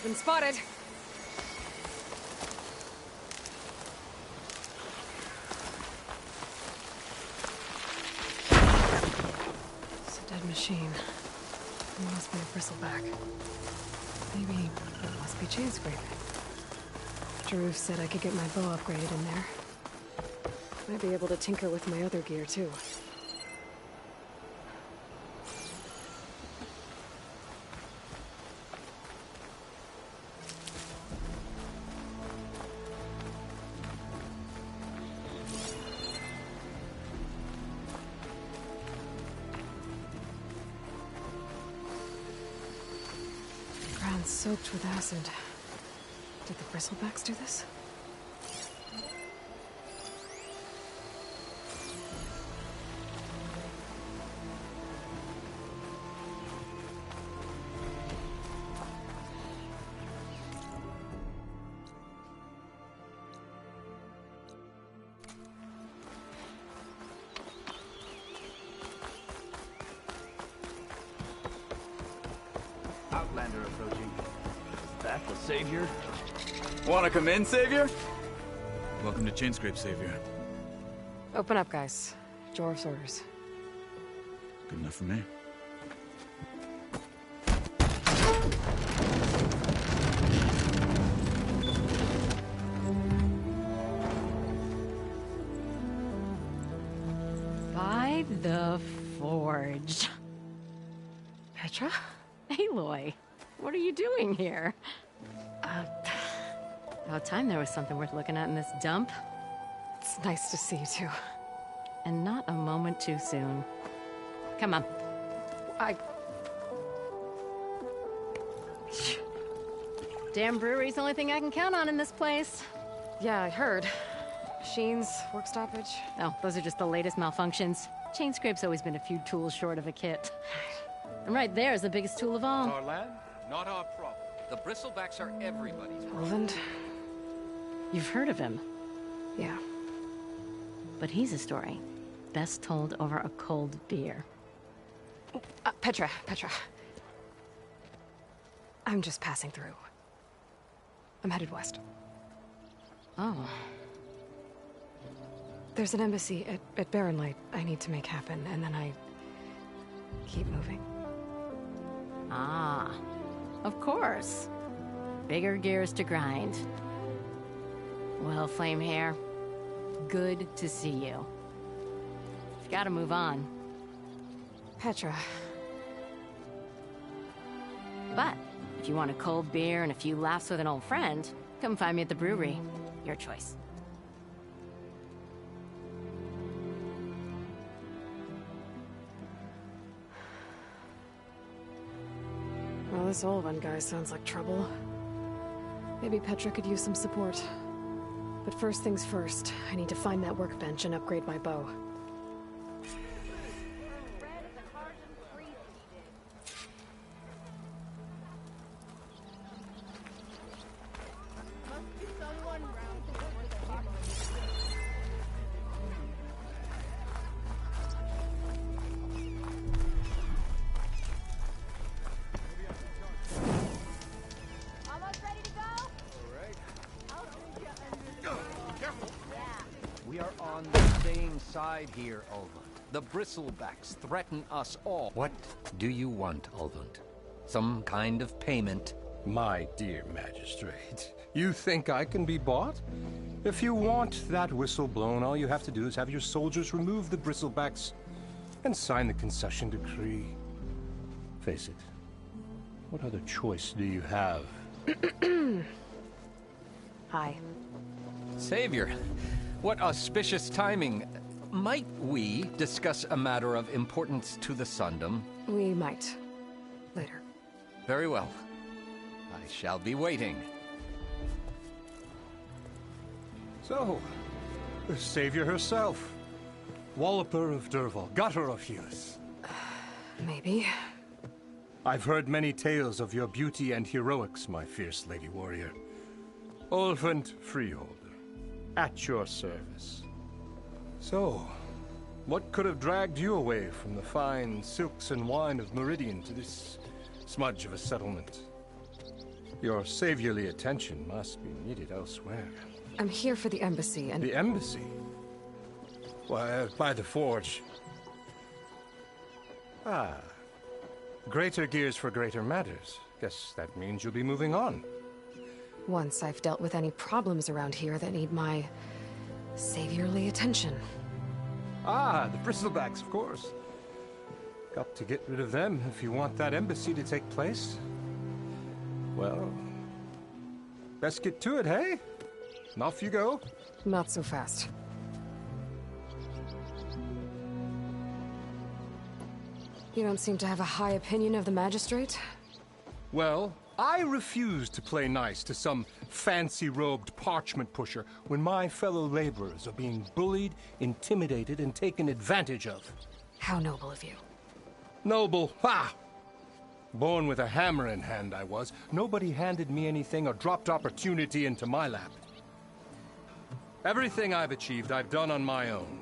Been spotted. It's a dead machine. It must be a bristleback. Maybe it must be chain scraping. Jaruf said I could get my bow upgraded in there. Might be able to tinker with my other gear, too. Ground's soaked with acid. Did the bristlebacks do this? Outlander approaching. Is that the Savior? Wanna come in, Savior? Welcome to Chainscrape, Savior. Open up, guys. Jorv's orders. Good enough for me. By the Forge. Petra? Aloy, what are you doing here? About time there was something worth looking at in this dump. It's nice to see you, too. And not a moment too soon. Come on. Damn brewery's the only thing I can count on in this place. Yeah, I heard. Machines, work stoppage. Oh, those are just the latest malfunctions. Chainscrape's always been a few tools short of a kit. And right there is the biggest tool of all. Our land, not our problem. The bristlebacks are everybody's problem. Roland? You've heard of him, Yeah. but he's a story best told over a cold beer. Petra. I'm just passing through. I'm headed west. Oh, There's an embassy at Barren Light I need to make happen, and then I keep moving. ah, of course. Bigger gears to grind. Well, Flamehair, good to see you. You've got to move on. Petra. But if you want a cold beer and a few laughs with an old friend, come find me at the brewery. Your choice. Well, this old one guy sounds like trouble. Maybe Petra could use some support. But first things first, I need to find that workbench and upgrade my bow. We are on the same side here, Ulvund. The bristlebacks threaten us all. What do you want, Ulvund? Some kind of payment? My dear magistrate, you think I can be bought? If you want that whistle blown, all you have to do is have your soldiers remove the bristlebacks and sign the concession decree. Face it, what other choice do you have? Hi. Savior, what auspicious timing. Might we discuss a matter of importance to the Sundom? We might. Later. Very well. I shall be waiting. So, the savior herself. Walloper of Derval, gutter of youth. Maybe. I've heard many tales of your beauty and heroics, my fierce lady warrior. Ulvund Freeholder, at your service. So, what could have dragged you away from the fine silks and wine of Meridian to this smudge of a settlement? Your saviorly attention must be needed elsewhere. I'm here for the embassy, and... The embassy? Why, by the forge. Ah. Greater gears for greater matters. Guess that means you'll be moving on. Once I've dealt with any problems around here that need my... saviorly attention. Ah, the Bristlebacks, of course. Got to get rid of them if you want that embassy to take place. Well, best get to it, hey? And off you go. Not so fast. You don't seem to have a high opinion of the Magistrate? Well, I refuse to play nice to some fancy-robed parchment pusher when my fellow laborers are being bullied, intimidated, and taken advantage of. How noble of you. Noble, ha! Born with a hammer in hand, I was. Nobody handed me anything or dropped opportunity into my lap. Everything I've achieved, I've done on my own.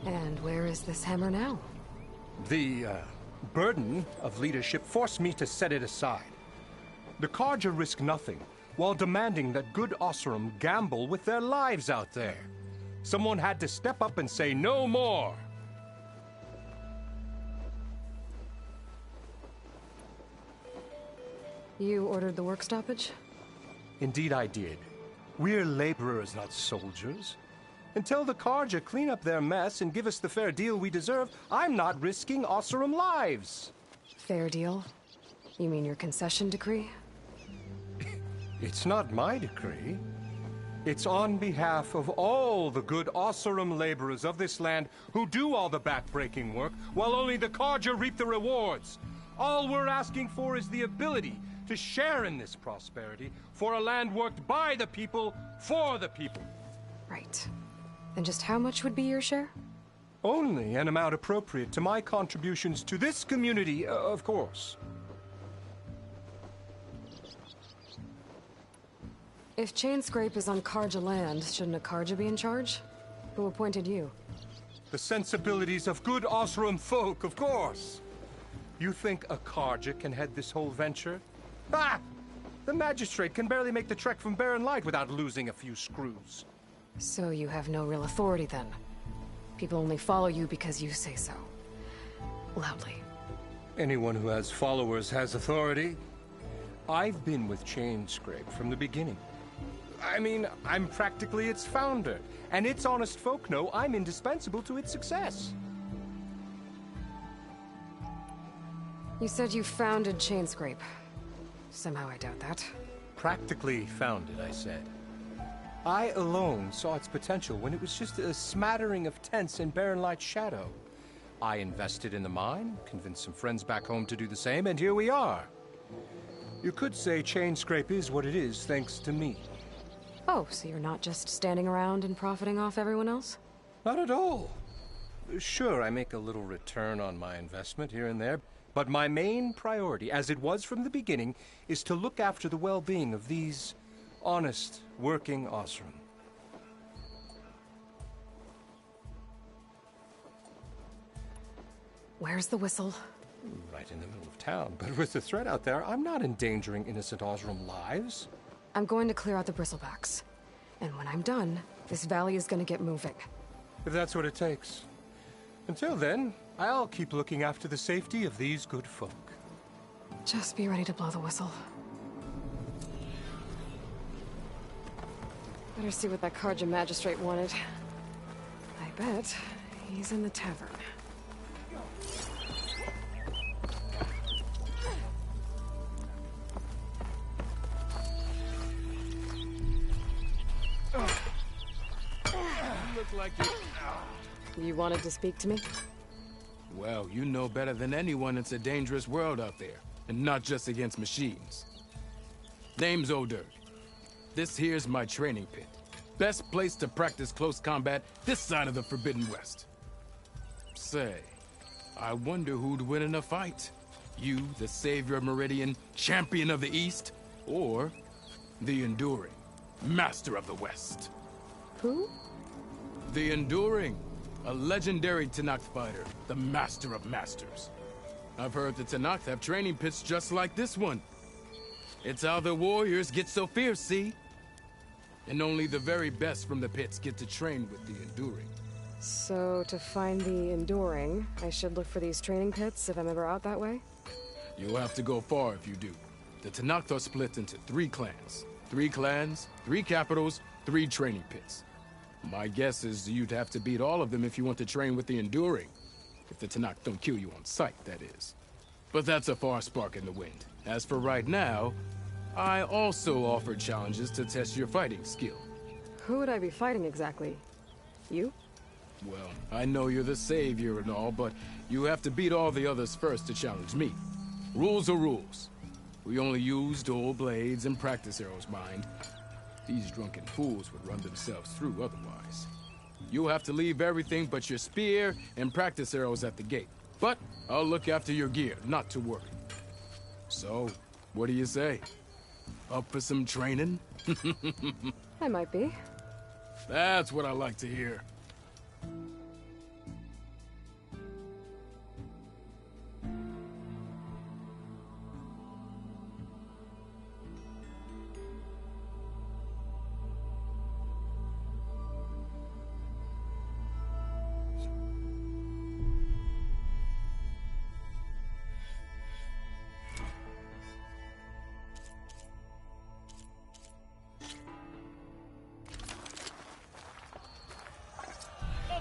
And where is this hammer now? The, burden of leadership forced me to set it aside. The Carja risk nothing, while demanding that good Oseram gamble with their lives out there. Someone had to step up and say no more. You ordered the work stoppage? Indeed I did. We're laborers, not soldiers. Until the Carja clean up their mess and give us the fair deal we deserve, I'm not risking Oseram lives. Fair deal? You mean your concession decree? It's not my decree. It's on behalf of all the good Oseram laborers of this land who do all the back-breaking work, while only the Carja reap the rewards. All we're asking for is the ability to share in this prosperity for a land worked by the people, for the people. Right. Then just how much would be your share? Only an amount appropriate to my contributions to this community, of course. If Chainscrape is on Carja land, shouldn't a Carja be in charge? Who appointed you? The sensibilities of good Oseram folk, of course. You think a Carja can head this whole venture? Ah! The Magistrate can barely make the trek from Barren Light without losing a few screws. So you have no real authority then? People only follow you because you say so. Loudly. Anyone who has followers has authority. I've been with Chainscrape from the beginning. I mean, I'm practically its founder, and its honest folk know I'm indispensable to its success. You said you founded Chainscrape. Somehow I doubt that. Practically founded, I said. I alone saw its potential when it was just a smattering of tents in Barren Light's shadow. I invested in the mine, convinced some friends back home to do the same, and here we are. You could say Chainscrape is what it is thanks to me. Oh, so you're not just standing around and profiting off everyone else? Not at all. Sure, I make a little return on my investment here and there, but my main priority, as it was from the beginning, is to look after the well-being of these honest, working Oseram. Where's the whistle? Right in the middle of town, but with the threat out there, I'm not endangering innocent Oseram lives. I'm going to clear out the Bristlebacks. And when I'm done, this valley is going to get moving. If that's what it takes. Until then, I'll keep looking after the safety of these good folk. Just be ready to blow the whistle. Better see what that Carja Magistrate wanted. I bet he's in the tavern. Look like you... You wanted to speak to me? Well, you know better than anyone it's a dangerous world out there, and not just against machines. Name's O'Dirk. This here's my training pit. Best place to practice close combat this side of the Forbidden West. Say, I wonder who'd win in a fight. You, the Savior of Meridian, Champion of the East, or the Enduring, Master of the West. Who? The Enduring, a legendary Tenakth fighter, the Master of Masters. I've heard the Tenakth have training pits just like this one. It's how the warriors get so fierce, see? And only the very best from the pits get to train with the Enduring. So, to find the Enduring, I should look for these training pits if I'm ever out that way? You'll have to go far if you do. The Tenakth are split into 3 clans. 3 clans, 3 capitals, 3 training pits. My guess is you'd have to beat all of them if you want to train with the Enduring. If the Tenakth don't kill you on sight, that is. But that's a far spark in the wind. As for right now, I also offer challenges to test your fighting skill. Who would I be fighting exactly? You? Well, I know you're the savior and all, but you have to beat all the others first to challenge me. Rules are rules. We only use dual blades and practice arrows, mind. These drunken fools would run themselves through otherwise. You'll have to leave everything but your spear and practice arrows at the gate. But I'll look after your gear, not to worry. So, what do you say? Up for some training? I might be. That's what I like to hear.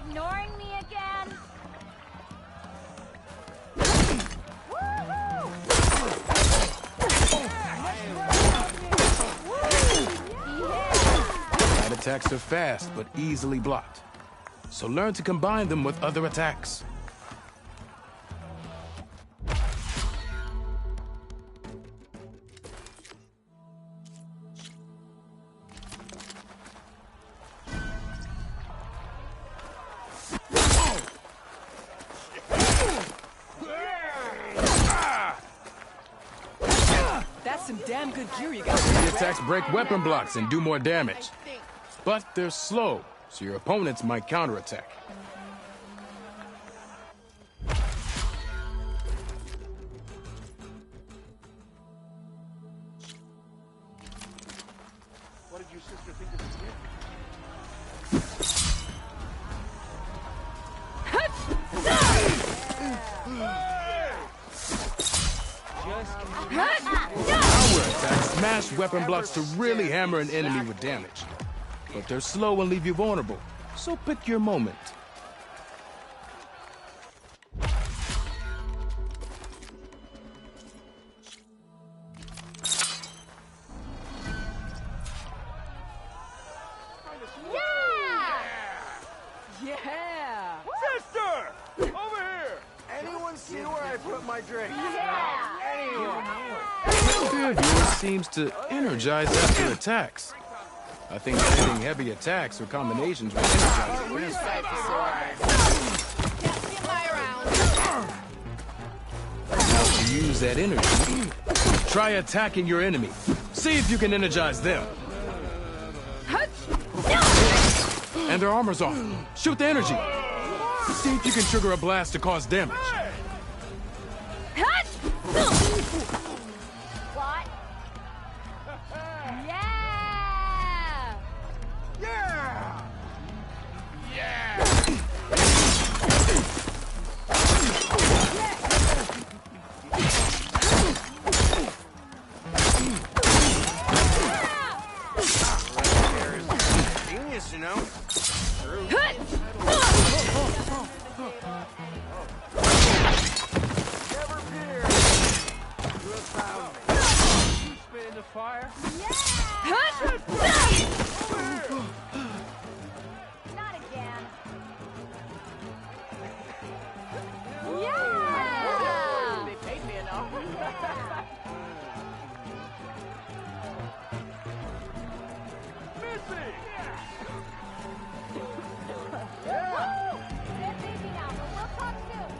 Ignoring me again? Light attacks are fast, but easily blocked. So learn to combine them with other attacks. That's some damn good gear you got. The attacks break weapon blocks and do more damage. But they're slow, so your opponents might counterattack. What did your sister think of the gift? Power attacks smash weapon blocks to really hammer an enemy with damage. But they're slow and leave you vulnerable, so pick your moment. Yeah! Sister! Over here! Anyone see where I put my drink? Anyone? Fear of yours seems to energize after attacks. I think hitting heavy attacks or combinations will energize Now to use that energy, try attacking your enemy. See if you can energize them. And their armor's off. Shoot the energy. See if you can trigger a blast to cause damage. What? Yeah! Genius, you know? Spit in the fire? Not again. Yeah! They paid me enough. They're busy now, but we'll talk soon.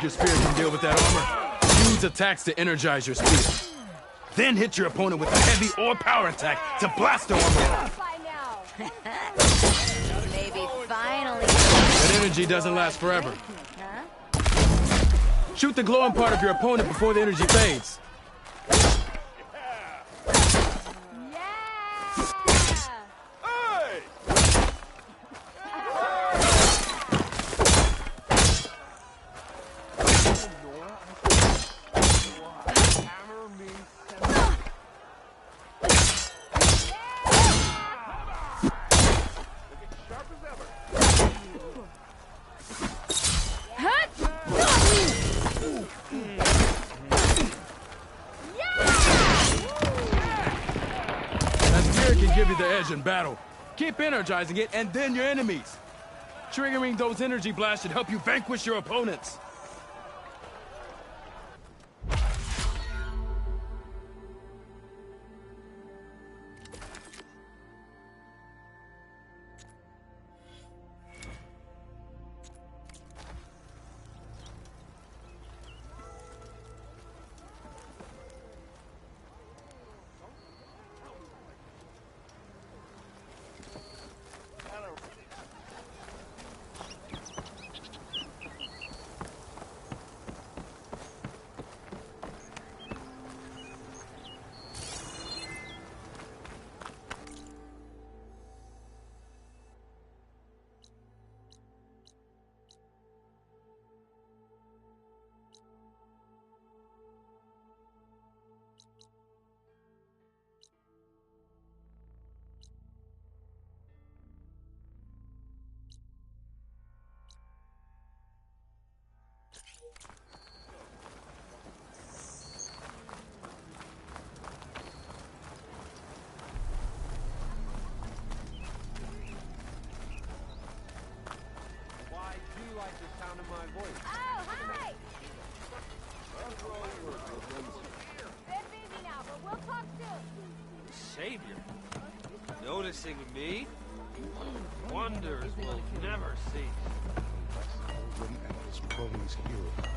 your spear can deal with that armor. Use attacks to energize your spear. Then hit your opponent with a heavy or power attack to blast the armor off. By now. Maybe finally. That energy doesn't last forever. Shoot the glowing part of your opponent before the energy fades. Can give you the edge in battle. Keep energizing it, and then your enemies. Triggering those energy blasts should help you vanquish your opponents. Oh, hi! Been busy now, but we'll talk soon. Savior? Noticing me? Wonders will never cease. And his cronies hero.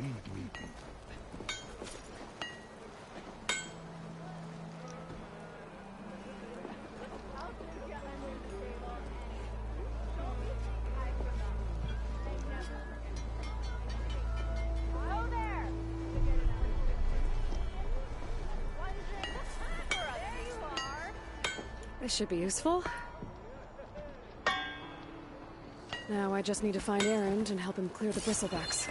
Oh, there! One drink. There you are. This should be useful. Now I just need to find Erend and help him clear the bristlebacks.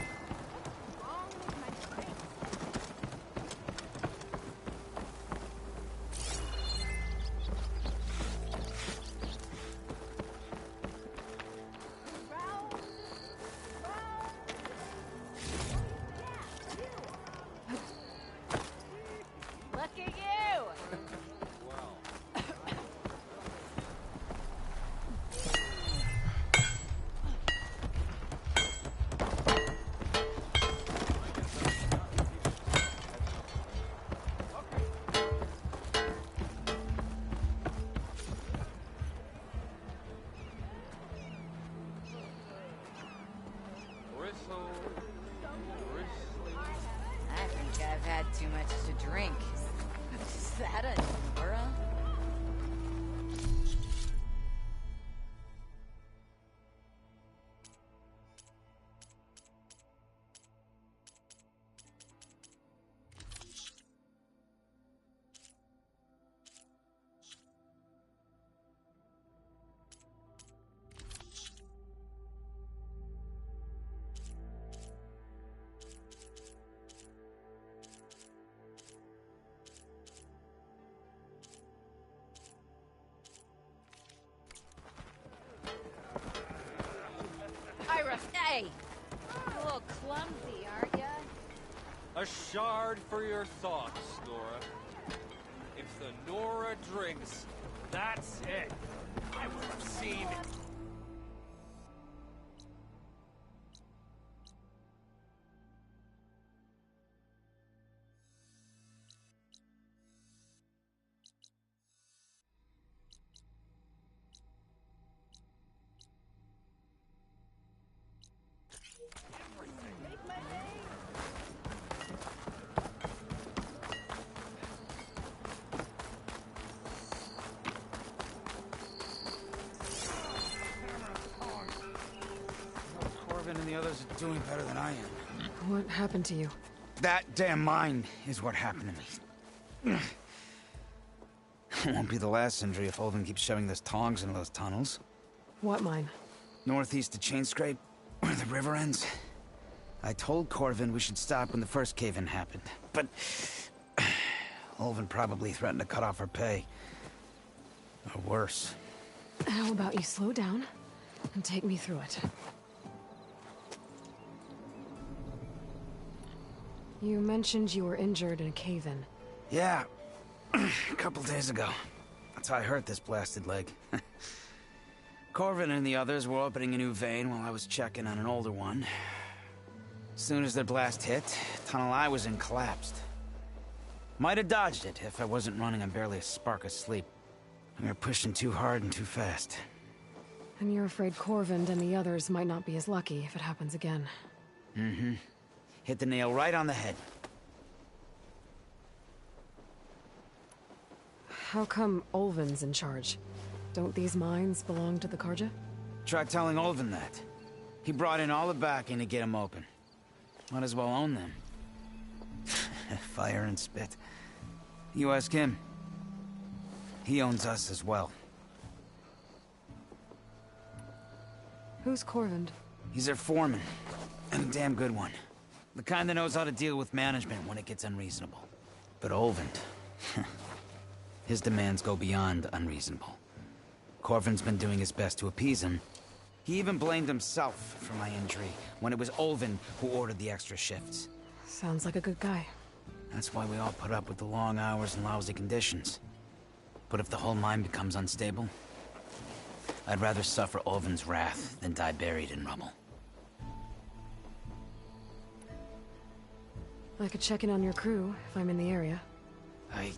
Look at you! I think I've had too much to drink. Is that a Nora? Ira, hey! You're a little clumsy, aren't ya? A shard for your thoughts, Nora. If the Nora drinks, that's it. I would have seen... Corvin and the others are doing better than I am. What happened to you? That damn mine is what happened to me. It won't be the last injury if Olvin keeps shoving those tongs into those tunnels. What mine? Northeast of Chainscrape, where the river ends. I told Corvin we should stop when the first cave-in happened, but... Olvin probably threatened to cut off her pay. Or worse. How about you slow down and take me through it? You mentioned you were injured in a cave-in. Yeah, a couple days ago. That's how I hurt this blasted leg. Corvin and the others were opening a new vein while I was checking on an older one. As soon as their blast hit, the tunnel I was in collapsed. Might have dodged it if I wasn't running on barely a spark of sleep. We were pushing too hard and too fast. And you're afraid Corvind and the others might not be as lucky if it happens again. Mm-hmm. Hit the nail right on the head. How come Olvin's in charge? Don't these mines belong to the Karja? Try telling Olvin that. He brought in all the backing to get them open. Might as well own them. Fire and spit. You ask him. He owns us as well. Who's Corvind? He's their foreman. And a damn good one. The kind that knows how to deal with management when it gets unreasonable. But Olvind... his demands go beyond unreasonable. Corvin's been doing his best to appease him. He even blamed himself for my injury when it was Olvin who ordered the extra shifts. Sounds like a good guy. That's why we all put up with the long hours and lousy conditions. But if the whole mine becomes unstable, I'd rather suffer Olvin's wrath than die buried in rubble. I could check in on your crew if I'm in the area. I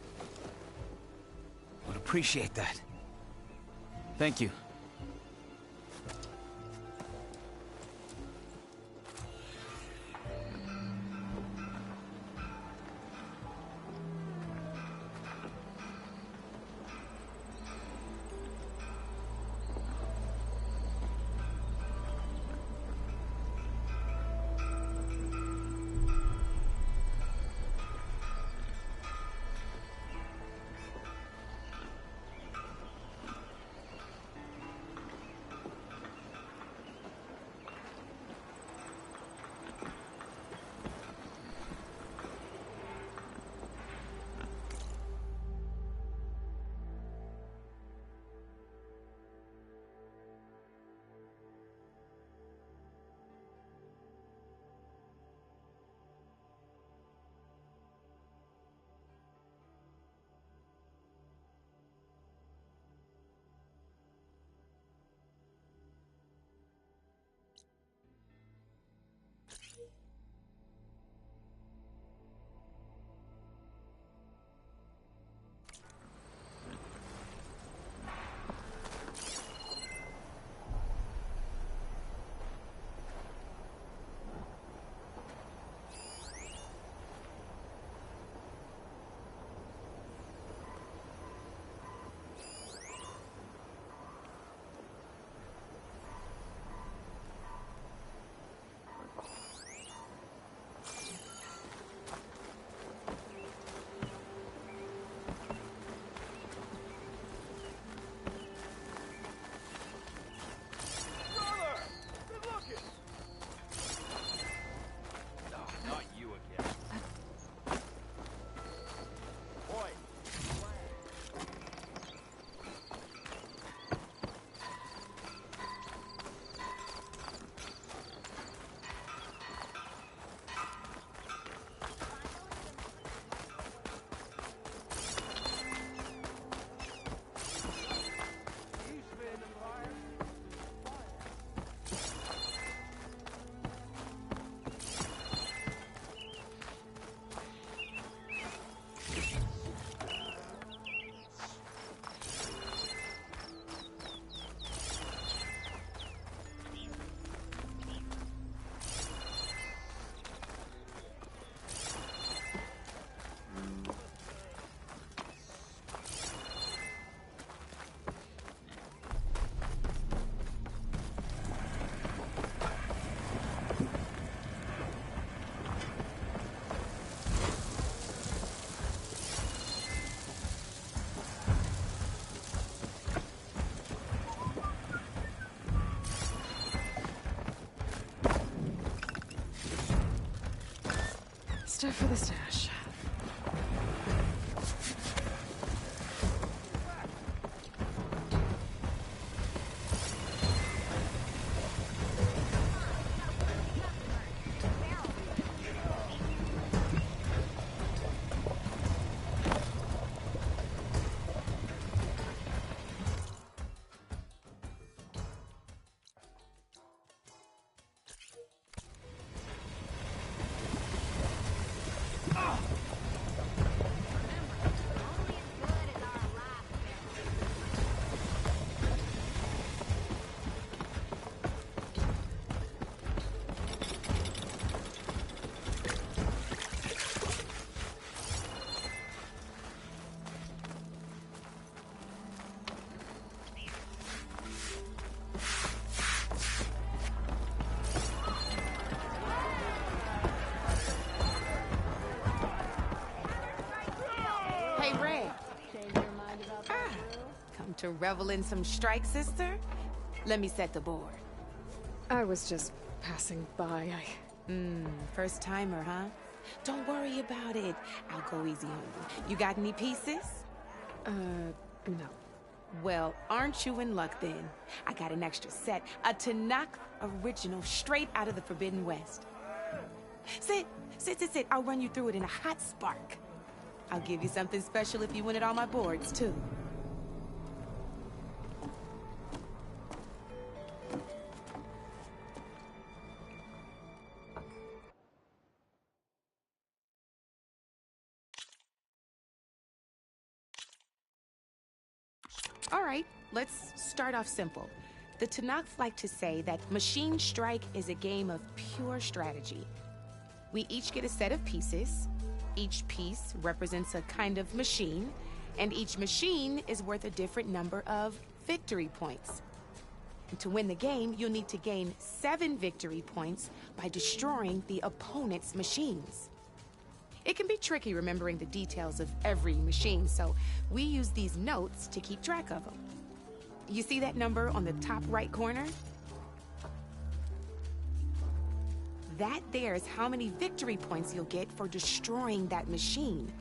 would appreciate that. Thank you. stuff for the stash. Hey, Red. Come to revel in some strike, sister? Let me set the board. I was just passing by. First timer, huh? Don't worry about it. I'll go easy on you. You got any pieces? No. Well, aren't you in luck then? I got an extra set, a Tanakh original, straight out of the Forbidden West. Sit. I'll run you through it in a hot spark. I'll give you something special if you win at all my boards, too. All right, let's start off simple. The Tanakh like to say that Machine Strike is a game of pure strategy. We each get a set of pieces. Each piece represents a kind of machine, and each machine is worth a different number of victory points. And to win the game, you'll need to gain 7 victory points by destroying the opponent's machines. It can be tricky remembering the details of every machine, so we use these notes to keep track of them. You see that number on the top right corner? That there is how many victory points you'll get for destroying that machine.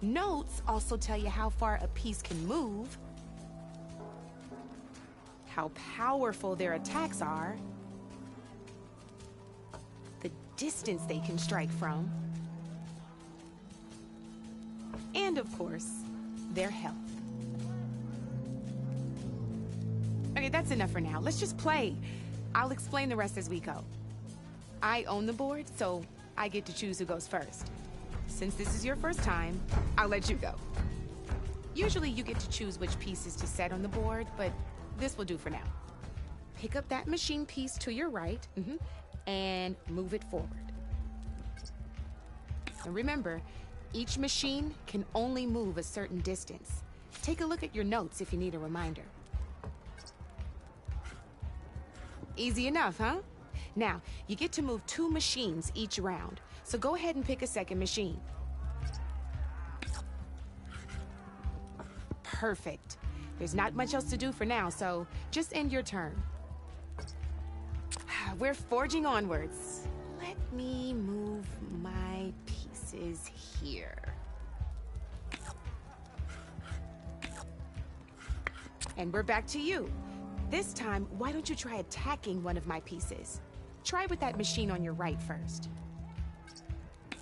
Notes also tell you how far a piece can move, how powerful their attacks are, the distance they can strike from, and of course, their health. Okay, that's enough for now. Let's just play. I'll explain the rest as we go. I own the board, so I get to choose who goes first. Since this is your first time, I'll let you go. Usually you get to choose which pieces to set on the board, but this will do for now. Pick up that machine piece to your right, and move it forward. And remember, each machine can only move a certain distance. Take a look at your notes if you need a reminder. Easy enough, huh? Now, you get to move 2 machines each round, so go ahead and pick a second machine. Perfect. There's not much else to do for now, so just end your turn. We're forging onwards. Let me move my pieces here. And we're back to you. This time, why don't you try attacking one of my pieces? Try with that machine on your right first.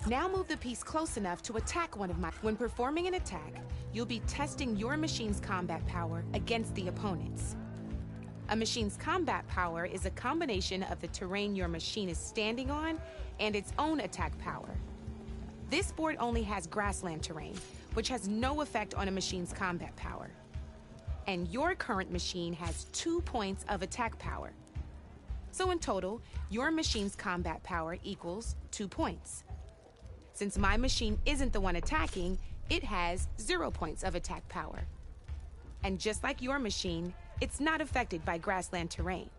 Now move the piece close enough to attack one of my... When performing an attack, you'll be testing your machine's combat power against the opponent's. A machine's combat power is a combination of the terrain your machine is standing on and its own attack power. This board only has grassland terrain, which has no effect on a machine's combat power. And your current machine has 2 points of attack power. So in total, your machine's combat power equals 2 points. Since my machine isn't the one attacking, it has 0 points of attack power. And just like your machine, it's not affected by grassland terrain.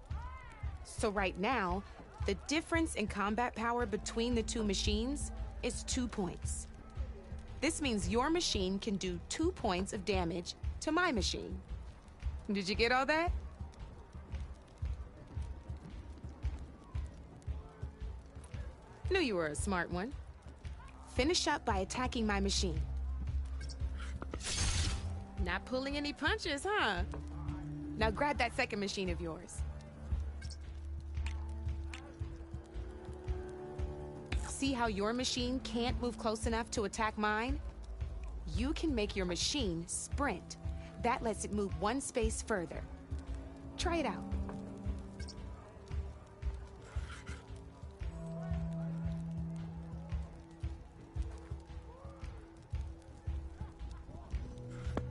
So right now, the difference in combat power between the 2 machines is 2 points. This means your machine can do 2 points of damage to my machine. Did you get all that? Knew you were a smart one. Finish up by attacking my machine. Not pulling any punches, huh? Now grab that second machine of yours. See how your machine can't move close enough to attack mine? You can make your machine sprint. That lets it move one space further. Try it out.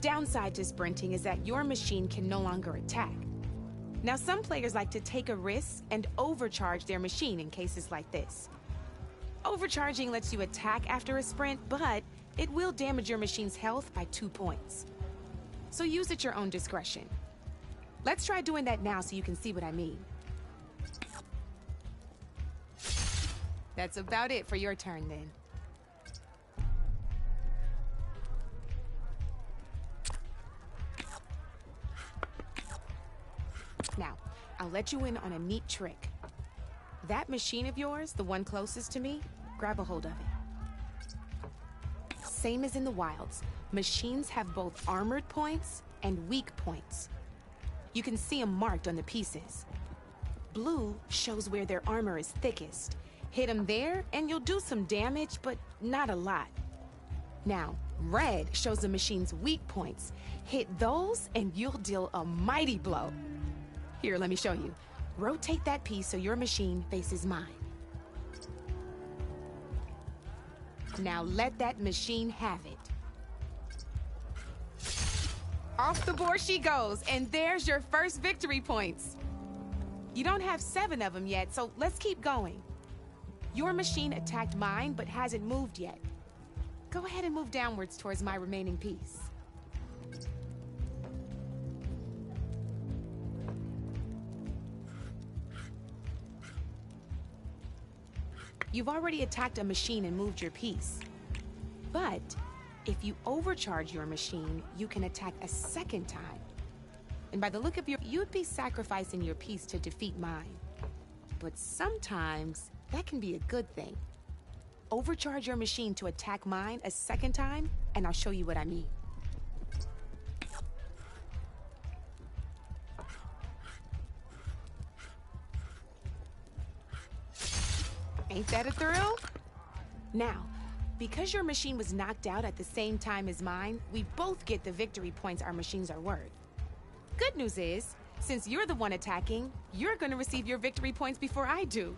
Downside to sprinting is that your machine can no longer attack. Now, some players like to take a risk and overcharge their machine in cases like this. Overcharging lets you attack after a sprint, but it will damage your machine's health by 2 points. So use at your own discretion. Let's try doing that now so you can see what I mean. That's about it for your turn then. Now, I'll let you in on a neat trick. That machine of yours, the one closest to me, grab a hold of it. Same as in the wilds, machines have both armored points and weak points. You can see them marked on the pieces. Blue shows where their armor is thickest. Hit them there and you'll do some damage, but not a lot. Now, red shows the machine's weak points. Hit those and you'll deal a mighty blow. Here, let me show you. Rotate that piece so your machine faces mine. Now let that machine have it. Off the board she goes, and there's your first victory points. You don't have 7 of them yet, so let's keep going. Your machine attacked mine, but hasn't moved yet. Go ahead and move downwards towards my remaining piece. You've already attacked a machine and moved your piece. But if you overcharge your machine, you can attack a second time. And by the look of you'd be sacrificing your piece to defeat mine. But sometimes that can be a good thing. Overcharge your machine to attack mine a second time, and I'll show you what I mean. Ain't that a thrill? Now, because your machine was knocked out at the same time as mine, we both get the victory points our machines are worth. Good news is, since you're the one attacking, you're gonna receive your victory points before I do.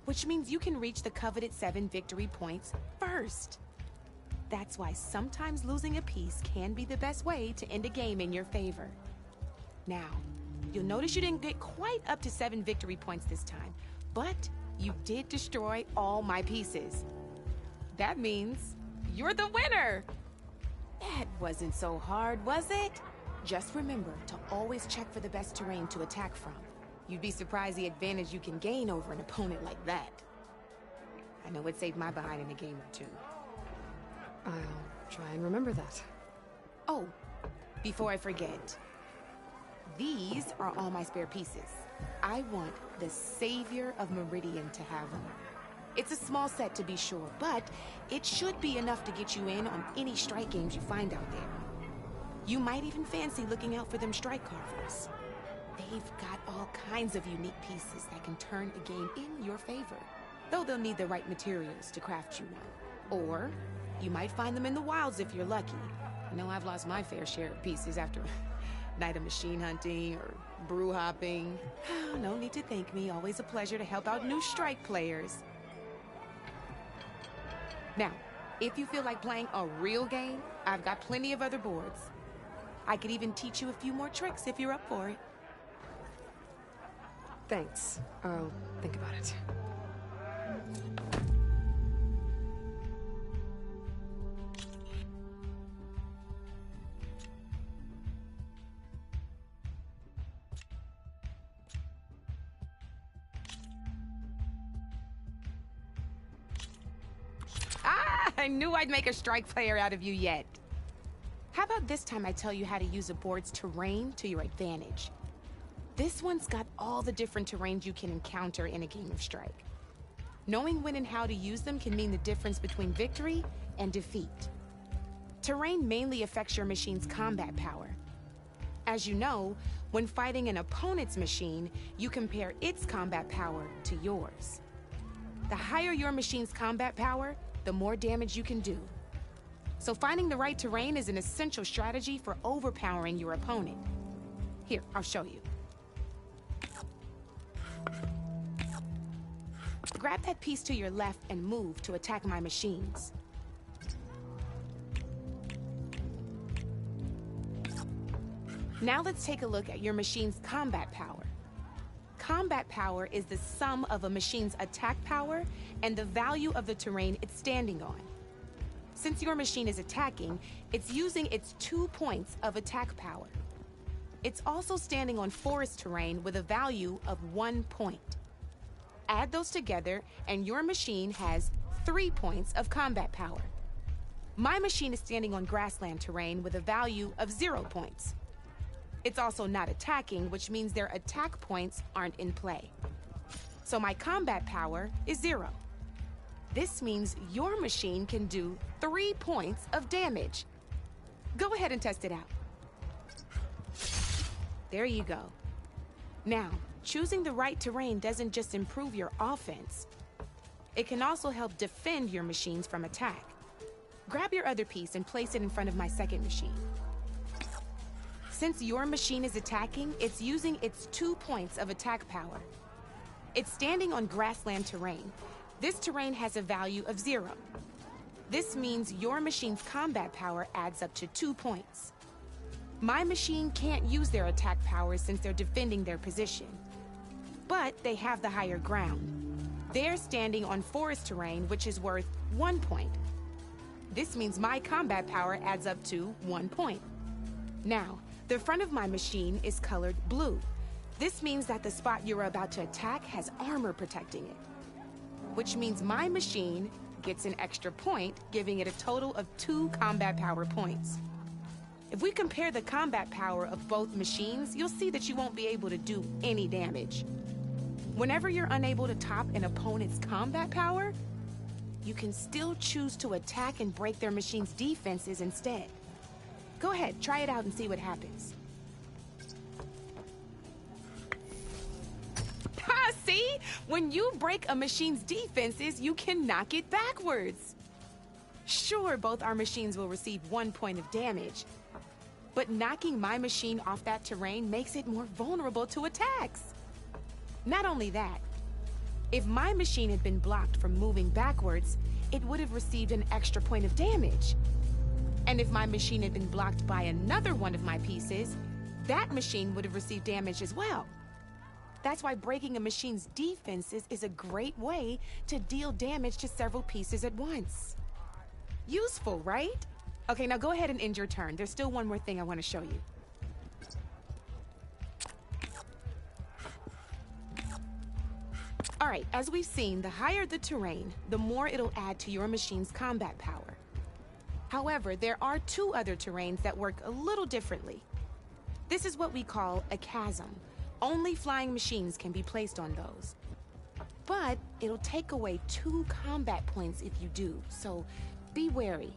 Which means you can reach the coveted 7 victory points first. That's why sometimes losing a piece can be the best way to end a game in your favor. Now, you'll notice you didn't get quite up to 7 victory points this time, but you did destroy all my pieces. That means you're the winner! That wasn't so hard, was it? Just remember to always check for the best terrain to attack from. You'd be surprised the advantage you can gain over an opponent like that. I know it saved my behind in a game or 2. I'll try and remember that. Oh, before I forget, these are all my spare pieces. I want the Savior of Meridian to have them. It's a small set to be sure, but it should be enough to get you in on any strike games you find out there. You might even fancy looking out for them strike carvers. They've got all kinds of unique pieces that can turn a game in your favor, though they'll need the right materials to craft you one. Or you might find them in the wilds if you're lucky. I know I've lost my fair share of pieces after a night of machine hunting or brew hopping. No need to thank me. Always a pleasure to help out new strike players. Now, if you feel like playing a real game, I've got plenty of other boards. I could even teach you a few more tricks if you're up for it. Thanks. I'll think about it. I knew I'd make a strike player out of you yet. How about this time I tell you how to use a board's terrain to your advantage? This one's got all the different terrains you can encounter in a game of Strike. Knowing when and how to use them can mean the difference between victory and defeat. Terrain mainly affects your machine's combat power. As you know, when fighting an opponent's machine, you compare its combat power to yours. The higher your machine's combat power, the more damage you can do. So finding the right terrain is an essential strategy for overpowering your opponent. Here, I'll show you. Grab that piece to your left and move to attack my machines. Now let's take a look at your machine's combat power. Combat power is the sum of a machine's attack power and the value of the terrain it's standing on. Since your machine is attacking, it's using its 2 points of attack power. It's also standing on forest terrain with a value of 1 point. Add those together, and your machine has 3 points of combat power. My machine is standing on grassland terrain with a value of 0 points. It's also not attacking, which means their attack points aren't in play. So my combat power is 0. This means your machine can do 3 points of damage. Go ahead and test it out. There you go. Now, choosing the right terrain doesn't just improve your offense. It can also help defend your machines from attack. Grab your other piece and place it in front of my second machine. Since your machine is attacking, it's using its 2 points of attack power. It's standing on grassland terrain. This terrain has a value of 0. This means your machine's combat power adds up to 2 points. My machine can't use their attack powers since they're defending their position. But they have the higher ground. They're standing on forest terrain, which is worth 1 point. This means my combat power adds up to 1 point. Now, the front of my machine is colored blue. This means that the spot you're about to attack has armor protecting it, which means my machine gets an extra point, giving it a total of 2 combat power points. If we compare the combat power of both machines, you'll see that you won't be able to do any damage. Whenever you're unable to top an opponent's combat power, you can still choose to attack and break their machine's defenses instead. Go ahead, try it out and see what happens. Ha, see? When you break a machine's defenses, you can knock it backwards. Sure, both our machines will receive 1 point of damage, but knocking my machine off that terrain makes it more vulnerable to attacks. Not only that, if my machine had been blocked from moving backwards, it would have received an extra point of damage. And if my machine had been blocked by another one of my pieces, that machine would have received damage as well. That's why breaking a machine's defenses is a great way to deal damage to several pieces at once. Useful, right? Okay, now go ahead and end your turn. There's still one more thing I want to show you. All right, as we've seen, the higher the terrain, the more it'll add to your machine's combat power. However, there are 2 other terrains that work a little differently. This is what we call a chasm. Only flying machines can be placed on those. But it'll take away 2 combat points if you do, so be wary.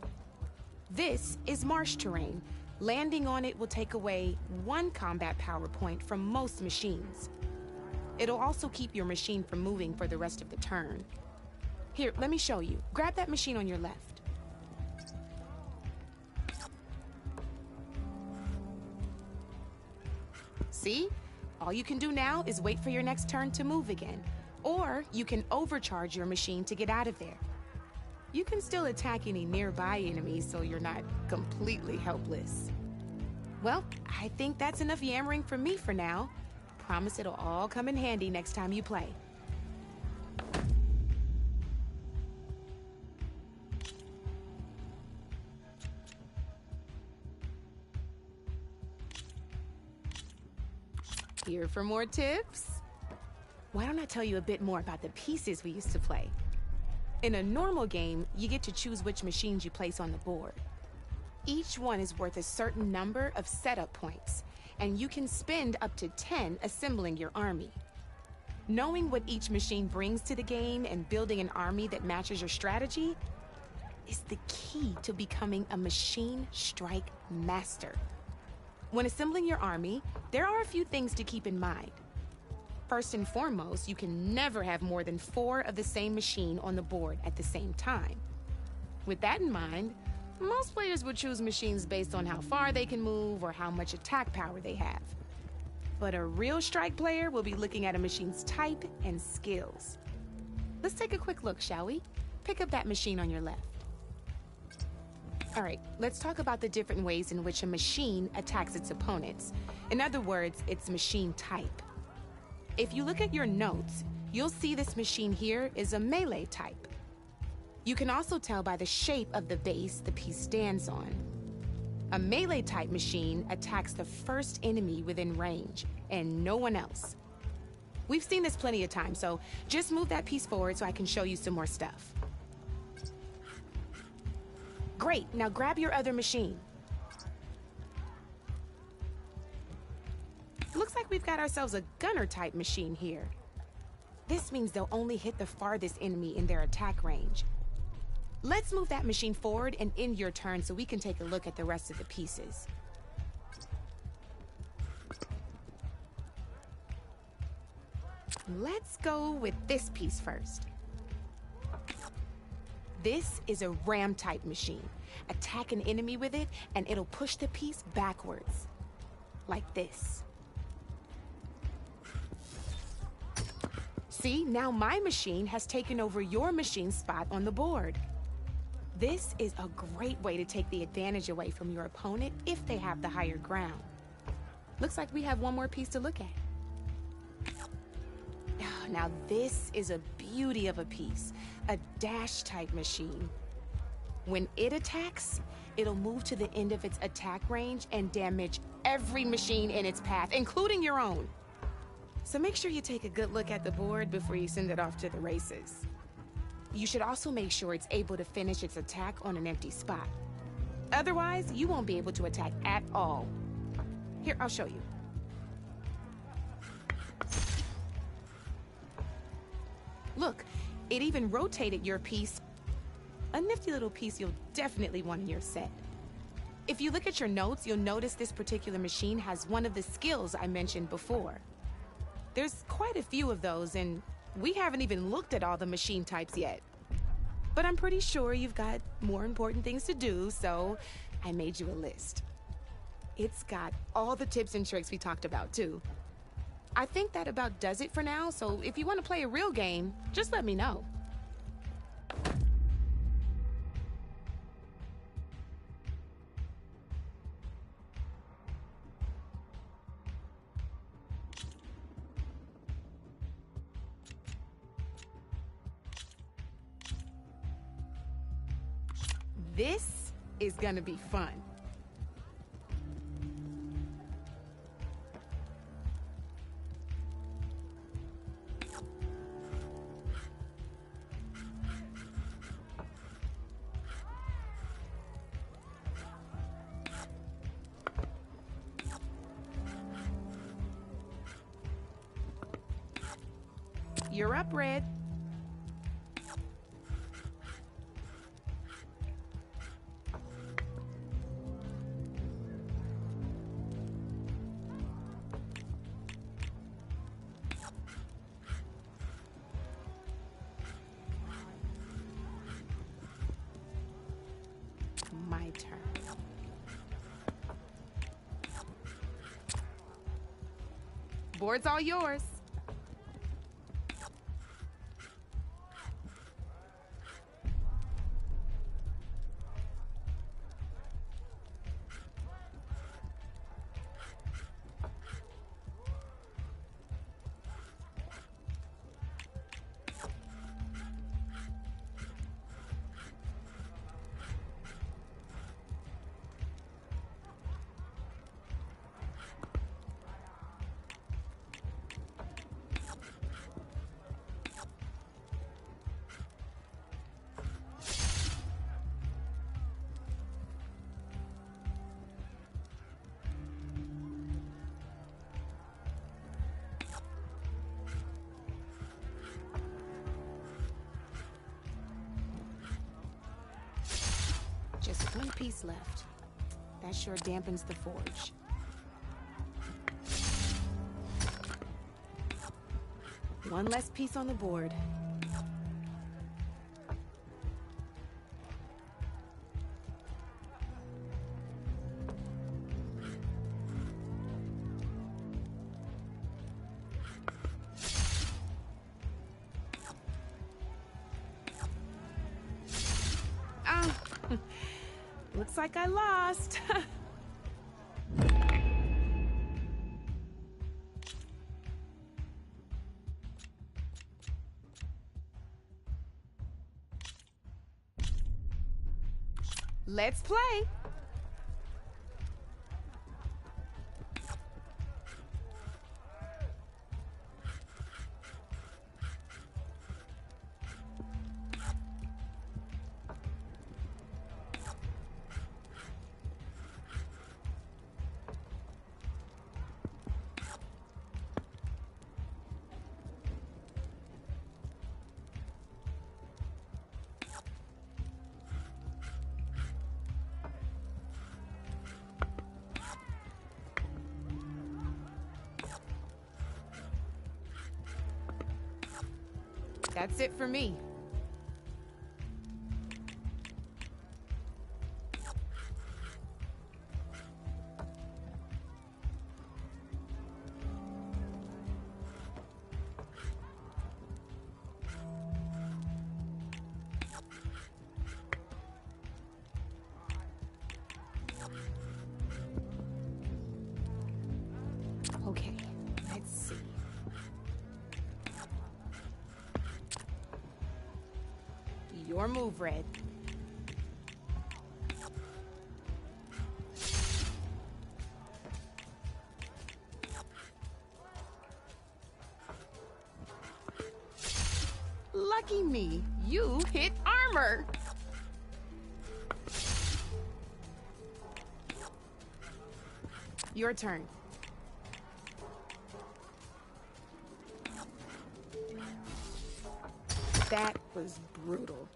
This is marsh terrain. Landing on it will take away 1 combat power point from most machines. It'll also keep your machine from moving for the rest of the turn. Here, let me show you. Grab that machine on your left. See? All you can do now is wait for your next turn to move again. Or you can overcharge your machine to get out of there. You can still attack any nearby enemies so you're not completely helpless. Well, I think that's enough yammering from me for now. Promise it'll all come in handy next time you play. Here for more tips? Why don't I tell you a bit more about the pieces we used to play? In a normal game, you get to choose which machines you place on the board. Each one is worth a certain number of setup points, and you can spend up to 10 assembling your army. Knowing what each machine brings to the game and building an army that matches your strategy is the key to becoming a machine strike master. When assembling your army, there are a few things to keep in mind. First and foremost, you can never have more than 4 of the same machine on the board at the same time. With that in mind, most players would choose machines based on how far they can move or how much attack power they have. But a real strike player will be looking at a machine's type and skills. Let's take a quick look, shall we? Pick up that machine on your left. All right, let's talk about the different ways in which a machine attacks its opponents. In other words, its machine type. If you look at your notes, you'll see this machine here is a melee type. You can also tell by the shape of the base the piece stands on. A melee type machine attacks the first enemy within range, and no one else. We've seen this plenty of times, so just move that piece forward so I can show you some more stuff. Great, now grab your other machine. Looks like we've got ourselves a gunner-type machine here. This means they'll only hit the farthest enemy in their attack range. Let's move that machine forward and end your turn so we can take a look at the rest of the pieces. Let's go with this piece first. This is a ram-type machine. Attack an enemy with it, and it'll push the piece backwards. Like this. See, now my machine has taken over your machine's spot on the board. This is a great way to take the advantage away from your opponent if they have the higher ground. Looks like we have one more piece to look at. Now this is a beauty of a piece, a dash-type machine. When it attacks, it'll move to the end of its attack range and damage every machine in its path, including your own. So make sure you take a good look at the board before you send it off to the races. You should also make sure it's able to finish its attack on an empty spot. Otherwise, you won't be able to attack at all. Here, I'll show you. Look, it even rotated your piece. A nifty little piece you'll definitely want in your set. If you look at your notes, you'll notice this particular machine has one of the skills I mentioned before. There's quite a few of those, and we haven't even looked at all the machine types yet. But I'm pretty sure you've got more important things to do, so I made you a list. It's got all the tips and tricks we talked about, too. I think that about does it for now, so if you want to play a real game, just let me know. This is gonna be fun. You're up, Red. My turn. Board's all yours. Just one piece left. That sure dampens the forge. One less piece on the board. Looks like I lost. Let's play. That's it for me. Okay, let's see. Your move, Red. Lucky me, you hit armor. Your turn. That was brutal.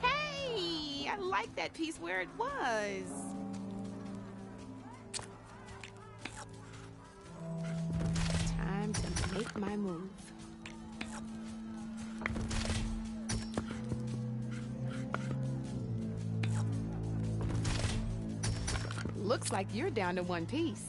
Hey, I like that piece where it was. Time to make my move. Looks like you're down to one piece.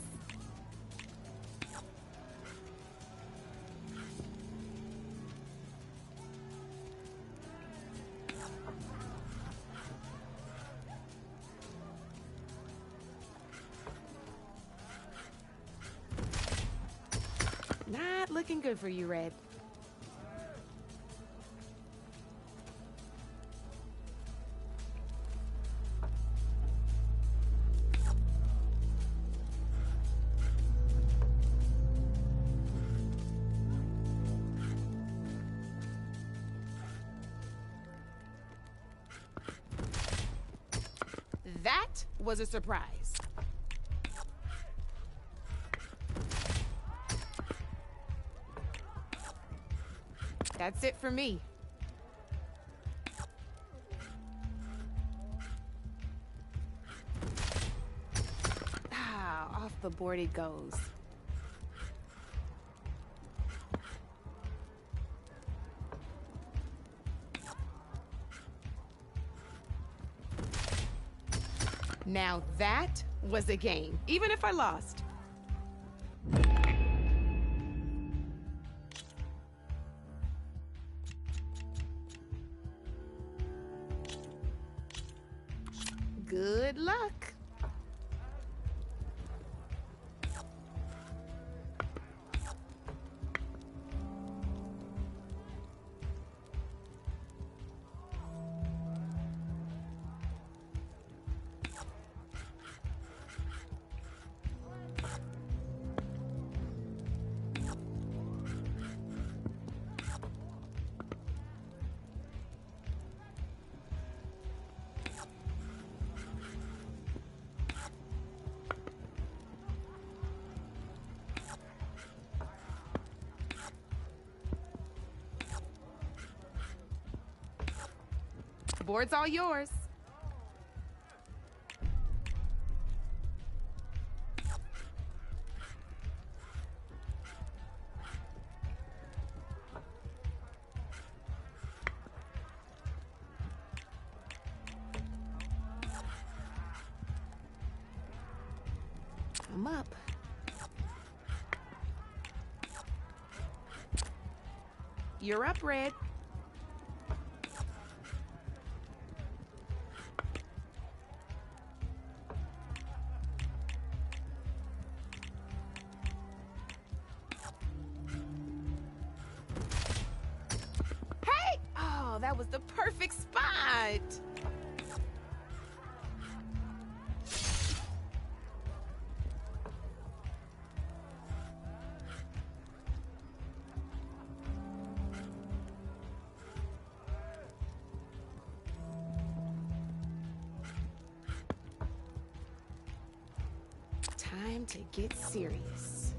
Not looking good for you, Red. That was a surprise. That's it for me. Ah, off the board it goes. Now that was a game, even if I lost. Good luck. board's all yours. I'm up. You're up, Red. Hey! Oh, that was the perfect spot. Time to get serious.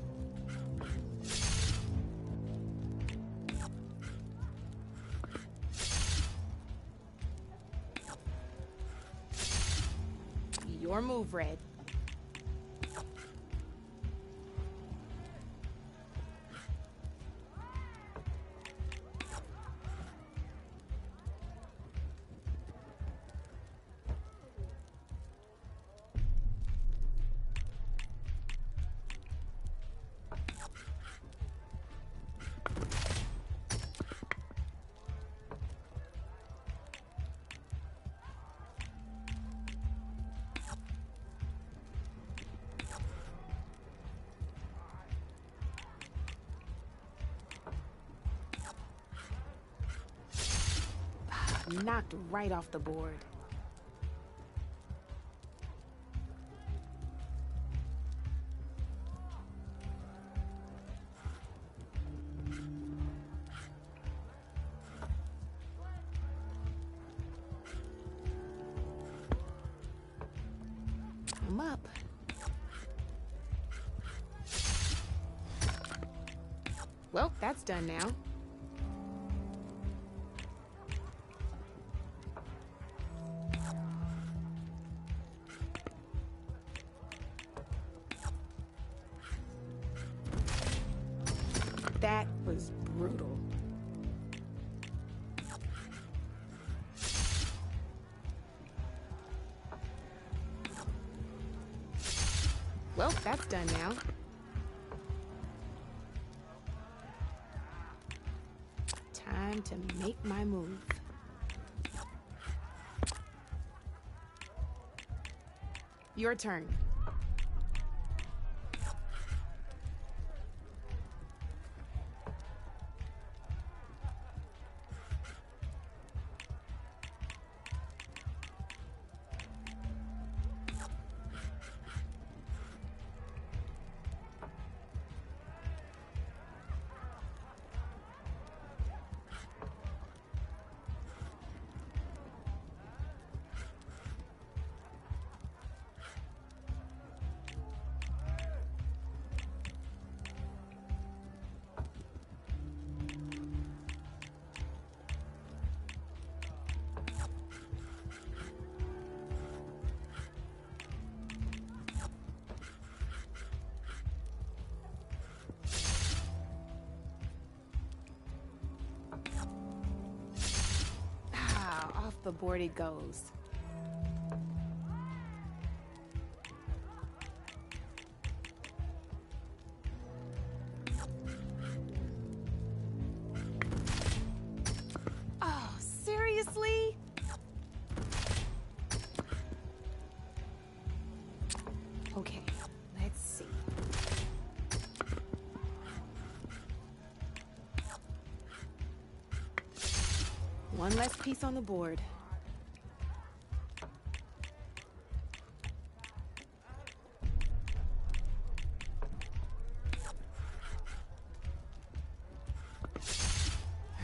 Your move, Red. Knocked right off the board. I'm up. Well, that's done now. That was brutal. Well, that's done now. Time to make my move. Your turn. Off the board it goes. Oh, seriously? Okay, let's see. One less piece on the board.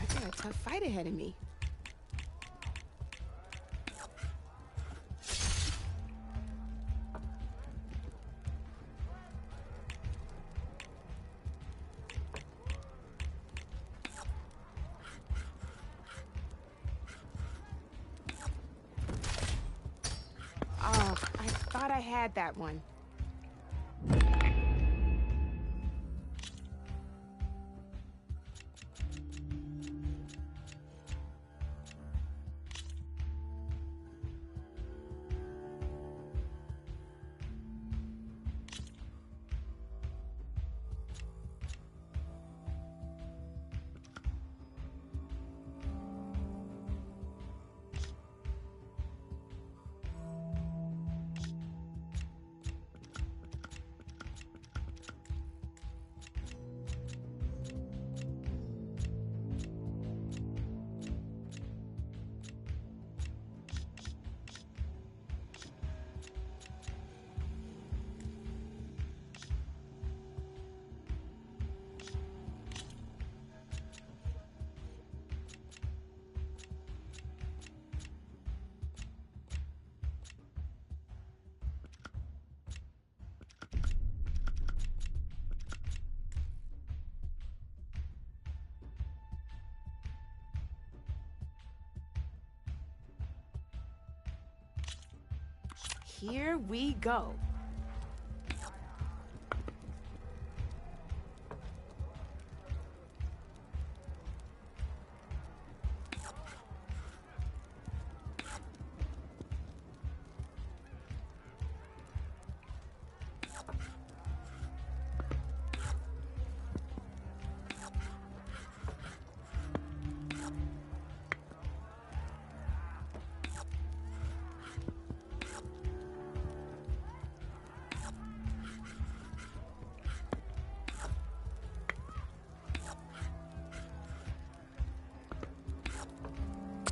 I got a tough fight ahead of me. thought I had that one. Here we go.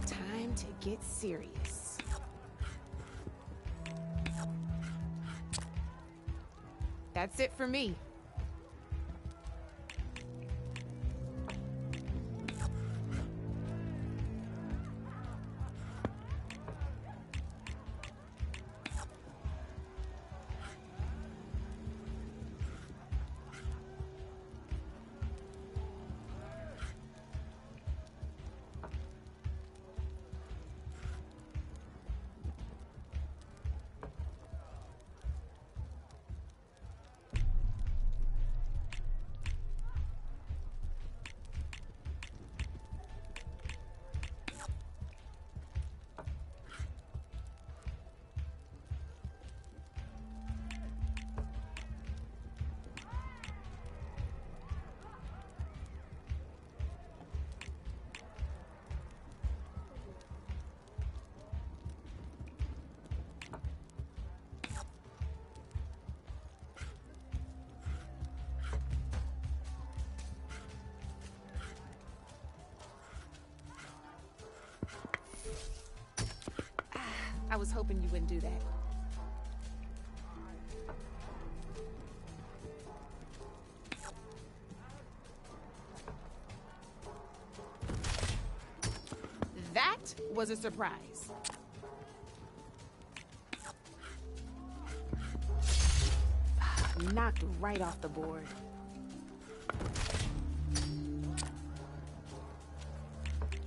Time to get serious. That's it for me. I was hoping you wouldn't do that. That was a surprise. Knocked right off the board.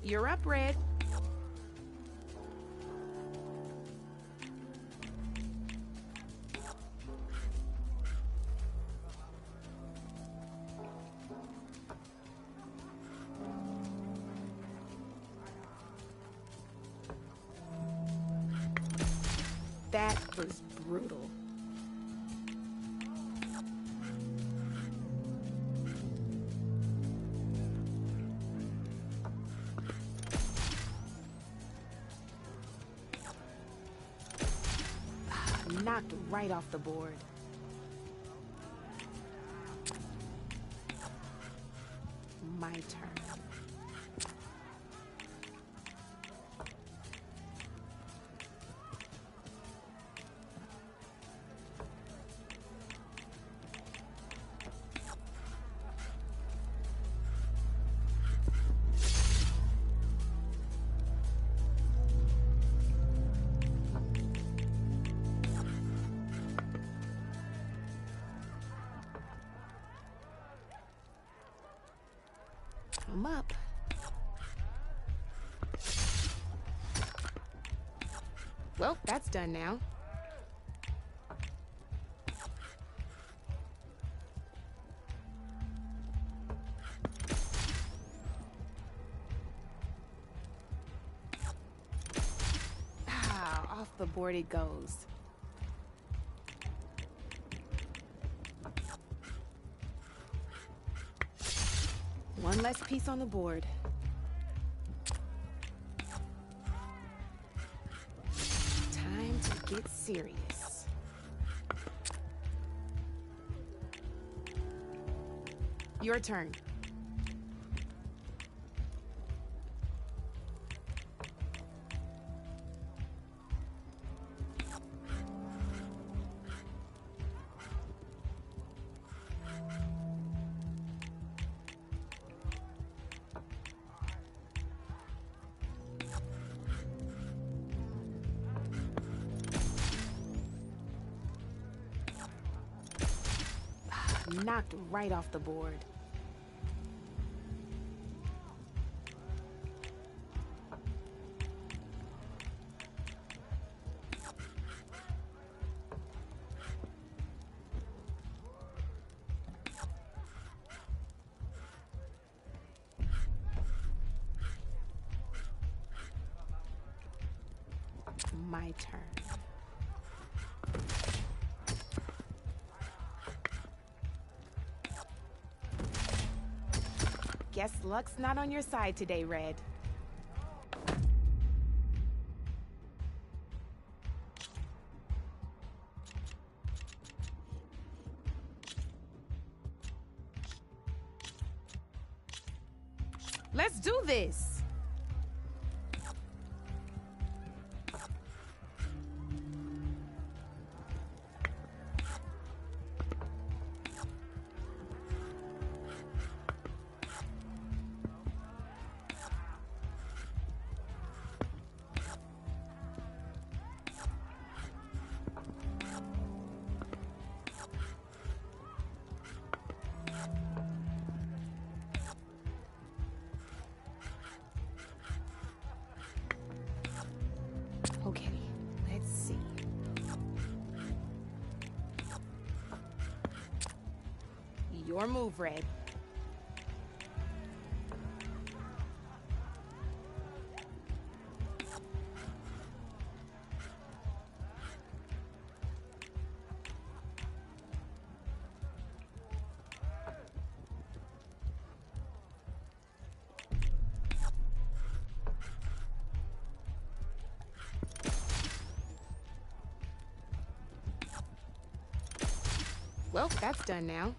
You're up, Red. That was brutal. Knocked right off the board. My turn. I'm up. Well, that's done now. the board it goes. One less piece on the board. Time to get serious. Your turn. Knocked right off the board. My turn. Guess luck's not on your side today, Red. Let's do this! Okay, let's see. Your move, Red. Well, that's done now.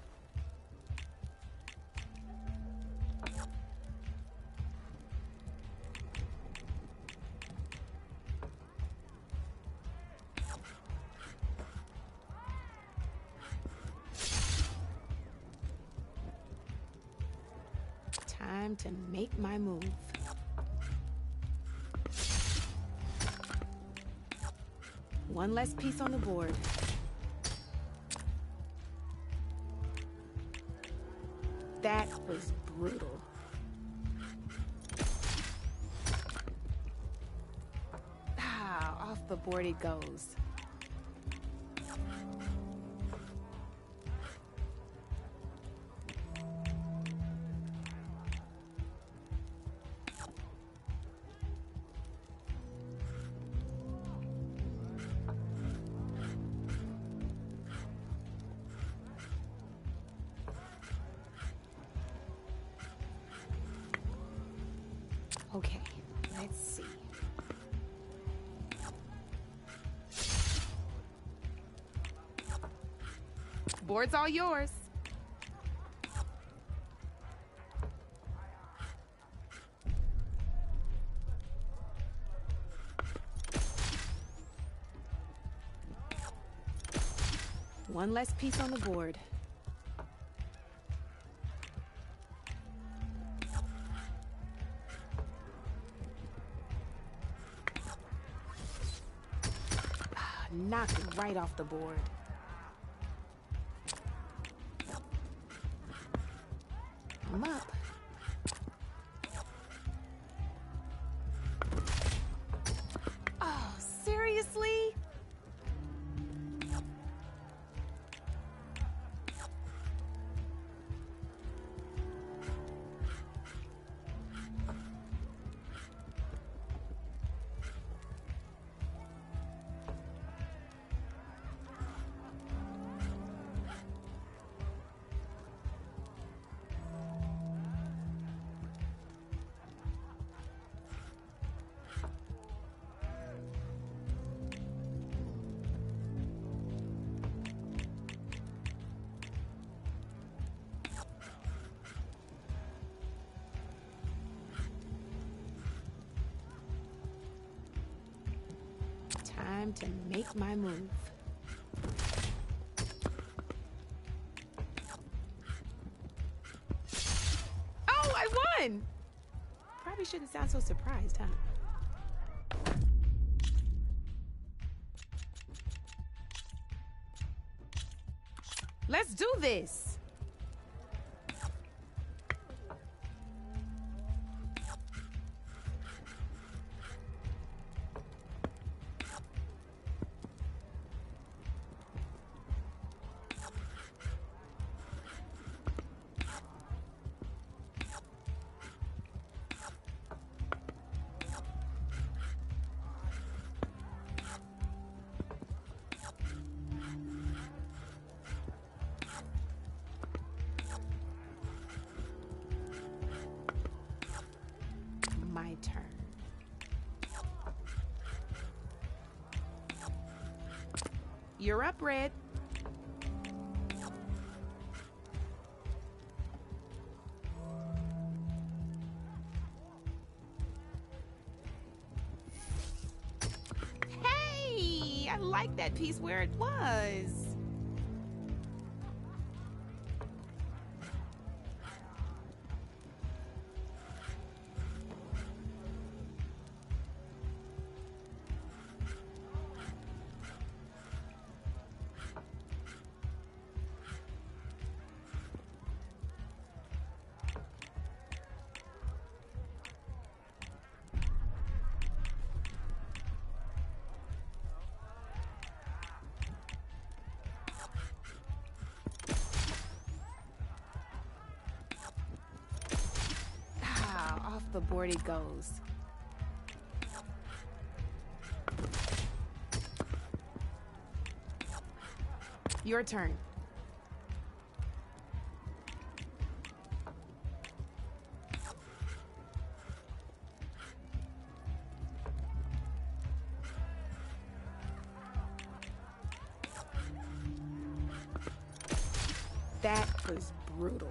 Time to make my move. One less piece on the board. That was brutal. Ah, off the board it goes. Okay, let's see. Board's all yours. One less piece on the board. Knocked it right off the board. I'm up. Oh, seriously? Time to make my move. Oh, I won! Probably shouldn't sound so surprised, huh? Let's do this! My turn. You're up, Red. Hey, I like that piece where it was. Off the board it goes. Your turn. That was brutal.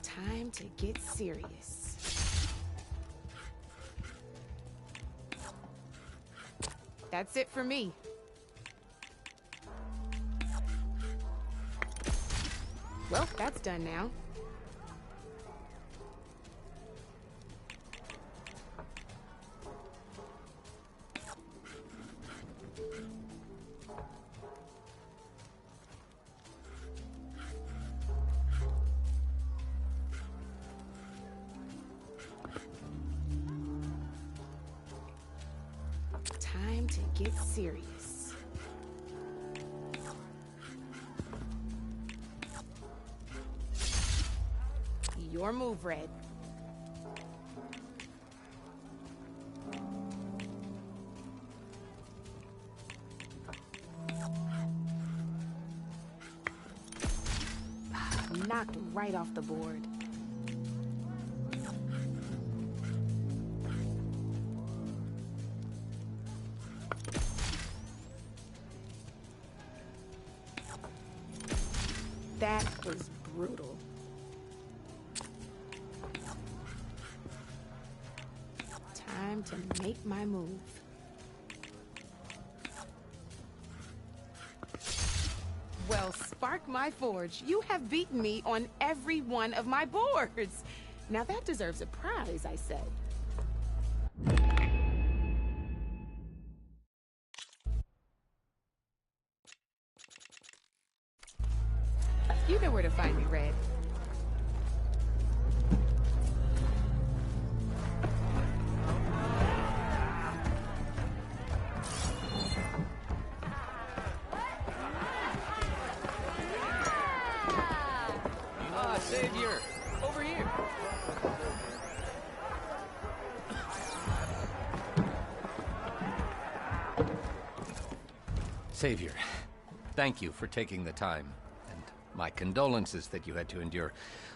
Time to get serious. That's it for me. Well, that's done now. Time to get serious. Your move, Red. Knocked right off the board. That was brutal. Time to make my move. Well, spark my forge. You have beaten me on every one of my boards. Now that deserves a prize, I say. You know where to find me, Red. Ah, Savior! Over here! Savior, thank you for taking the time. My condolences that you had to endure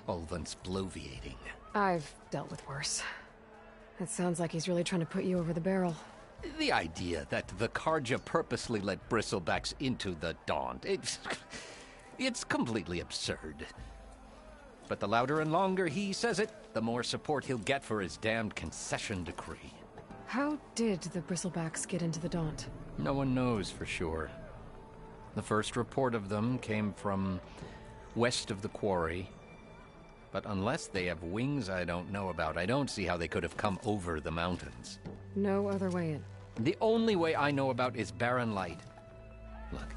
Ulvund's bloviating. I've dealt with worse. It sounds like he's really trying to put you over the barrel. The idea that the Carja purposely let Bristlebacks into the Daunt, it's completely absurd. But the louder and longer he says it, the more support he'll get for his damned concession decree. How did the Bristlebacks get into the Daunt? No one knows for sure. The first report of them came from west of the quarry. But unless they have wings I don't know about, I don't see how they could have come over the mountains. No other way in. The only way I know about is Barren Light. Look,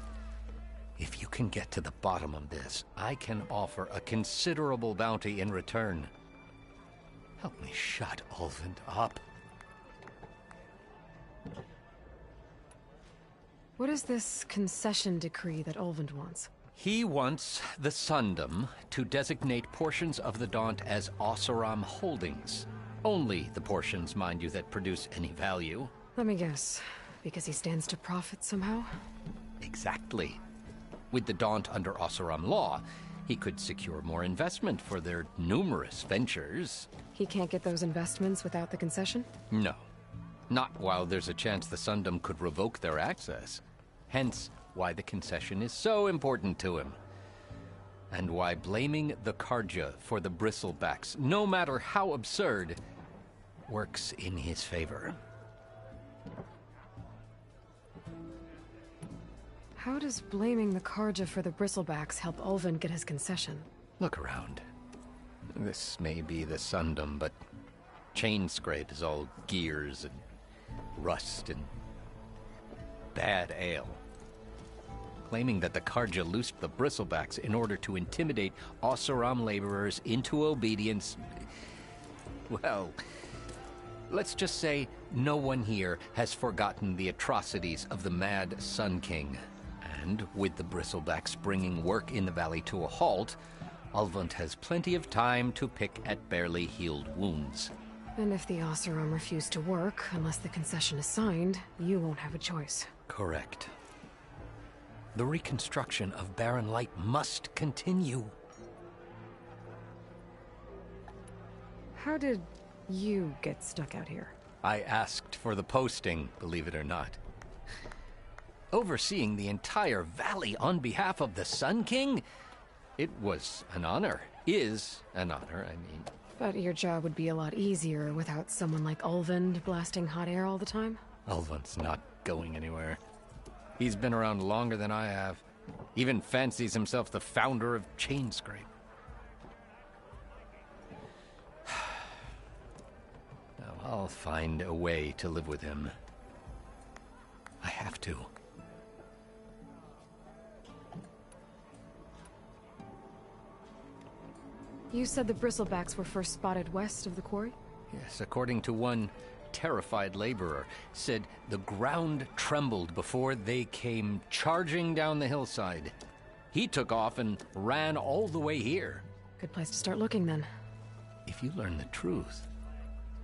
if you can get to the bottom of this, I can offer a considerable bounty in return. Help me shut Ulvund up. What is this concession decree that Ulvund wants? He wants the Sundom to designate portions of the Daunt as Oseram holdings. Only the portions, mind you, that produce any value. Let me guess. Because he stands to profit somehow? Exactly. With the Daunt under Oseram law, he could secure more investment for their numerous ventures. He can't get those investments without the concession? No. Not while there's a chance the Sundom could revoke their access. Hence, why the concession is so important to him. And why blaming the Carja for the Bristlebacks, no matter how absurd, works in his favor. How does blaming the Carja for the Bristlebacks help Ulvund get his concession? Look around. This may be the Sundom, but Chainscrape is all gears and rust and bad ale. Claiming that the Carja loosed the Bristlebacks in order to intimidate Oseram laborers into obedience. Well, let's just say no one here has forgotten the atrocities of the Mad Sun King. And with the Bristlebacks bringing work in the valley to a halt, Ulvund has plenty of time to pick at barely healed wounds. And if the Oseram refuse to work, unless the concession is signed, you won't have a choice. Correct. The reconstruction of Barren Light must continue. How did you get stuck out here? I asked for the posting, believe it or not. Overseeing the entire valley on behalf of the Sun King? It was an honor. Is an honor, I mean. But your job would be a lot easier without someone like Ulvund blasting hot air all the time? Ulvund's not going anywhere. He's been around longer than I have. Even fancies himself the founder of Chainscrape. Now, I'll find a way to live with him. I have to. You said the Bristlebacks were first spotted west of the quarry? Yes, according to one terrified laborer, said the ground trembled before they came charging down the hillside. He took off and ran all the way here. Good place to start looking, then. If you learn the truth,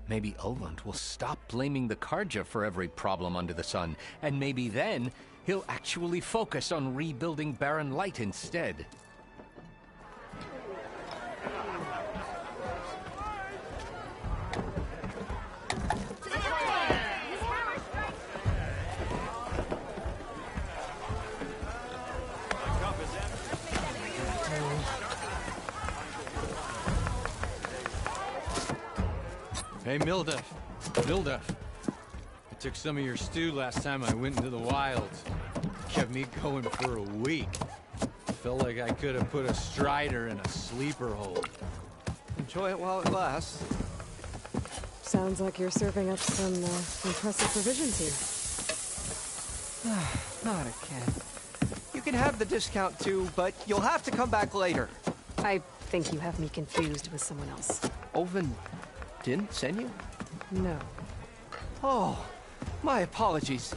maybe Ulvund will stop blaming the Carja for every problem under the sun, and maybe then he'll actually focus on rebuilding Barren Light instead. Hey, Mildef. Mildef. I took some of your stew last time I went into the wilds. Kept me going for a week. Felt like I could have put a strider in a sleeper hole. Enjoy it while it lasts. Sounds like you're serving up some impressive provisions here. Not again. You can have the discount too, but you'll have to come back later. I think you have me confused with someone else. Ulvund didn't send you? No. Oh, my apologies.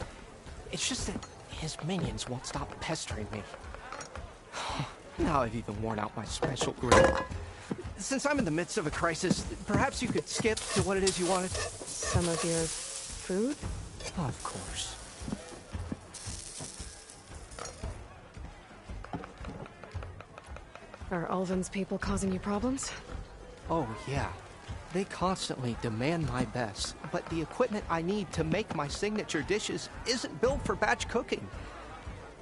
It's just that his minions won't stop pestering me. Now I've even worn out my special grill. Since I'm in the midst of a crisis, perhaps you could skip to what it is you wanted? Some of your food? Of course. Are Ulvund's people causing you problems? Oh, yeah. They constantly demand my best, but the equipment I need to make my signature dishes isn't built for batch cooking.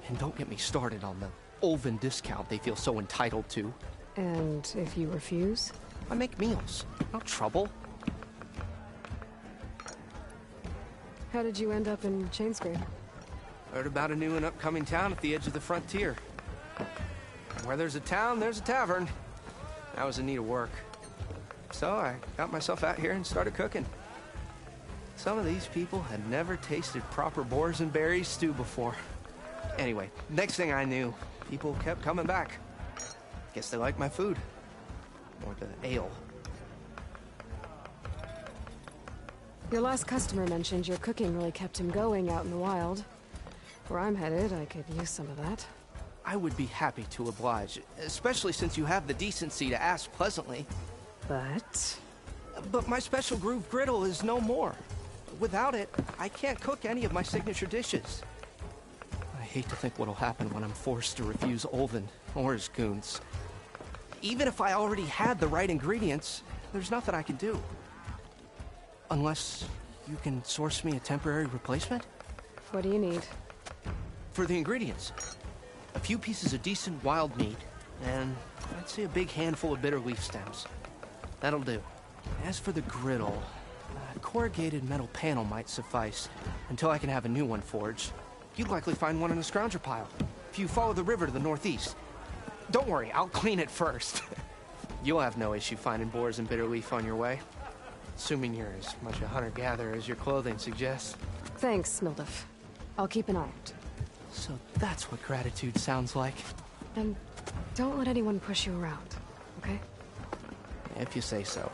And don't get me started on the Ulven discount they feel so entitled to. And if you refuse? I make meals, not trouble. How did you end up in Chainscrape? Heard about a new and upcoming town at the edge of the frontier. Where there's a town, there's a tavern. I was in need of work. So I got myself out here and started cooking. Some of these people had never tasted proper boars and berries stew before. Anyway, next thing I knew, people kept coming back. Guess they liked my food. Or the ale. Your last customer mentioned your cooking really kept him going out in the wild. Where I'm headed, I could use some of that. I would be happy to oblige, especially since you have the decency to ask pleasantly. But my special groove griddle is no more. Without it, I can't cook any of my signature dishes. I hate to think what'll happen when I'm forced to refuse Ulven or his goons. Even if I already had the right ingredients, there's nothing I can do. Unless you can source me a temporary replacement? What do you need? For the ingredients, a few pieces of decent wild meat, and I'd say a big handful of bitter leaf stems. That'll do. As for the griddle, a corrugated metal panel might suffice until I can have a new one forged. You'd likely find one in a scrounger pile if you follow the river to the northeast. Don't worry, I'll clean it first. You'll have no issue finding boars and bitter leaf on your way. Assuming you're as much a hunter-gatherer as your clothing suggests. Thanks, Mildef. I'll keep an eye out. So that's what gratitude sounds like. And don't let anyone push you around, okay? If you say so.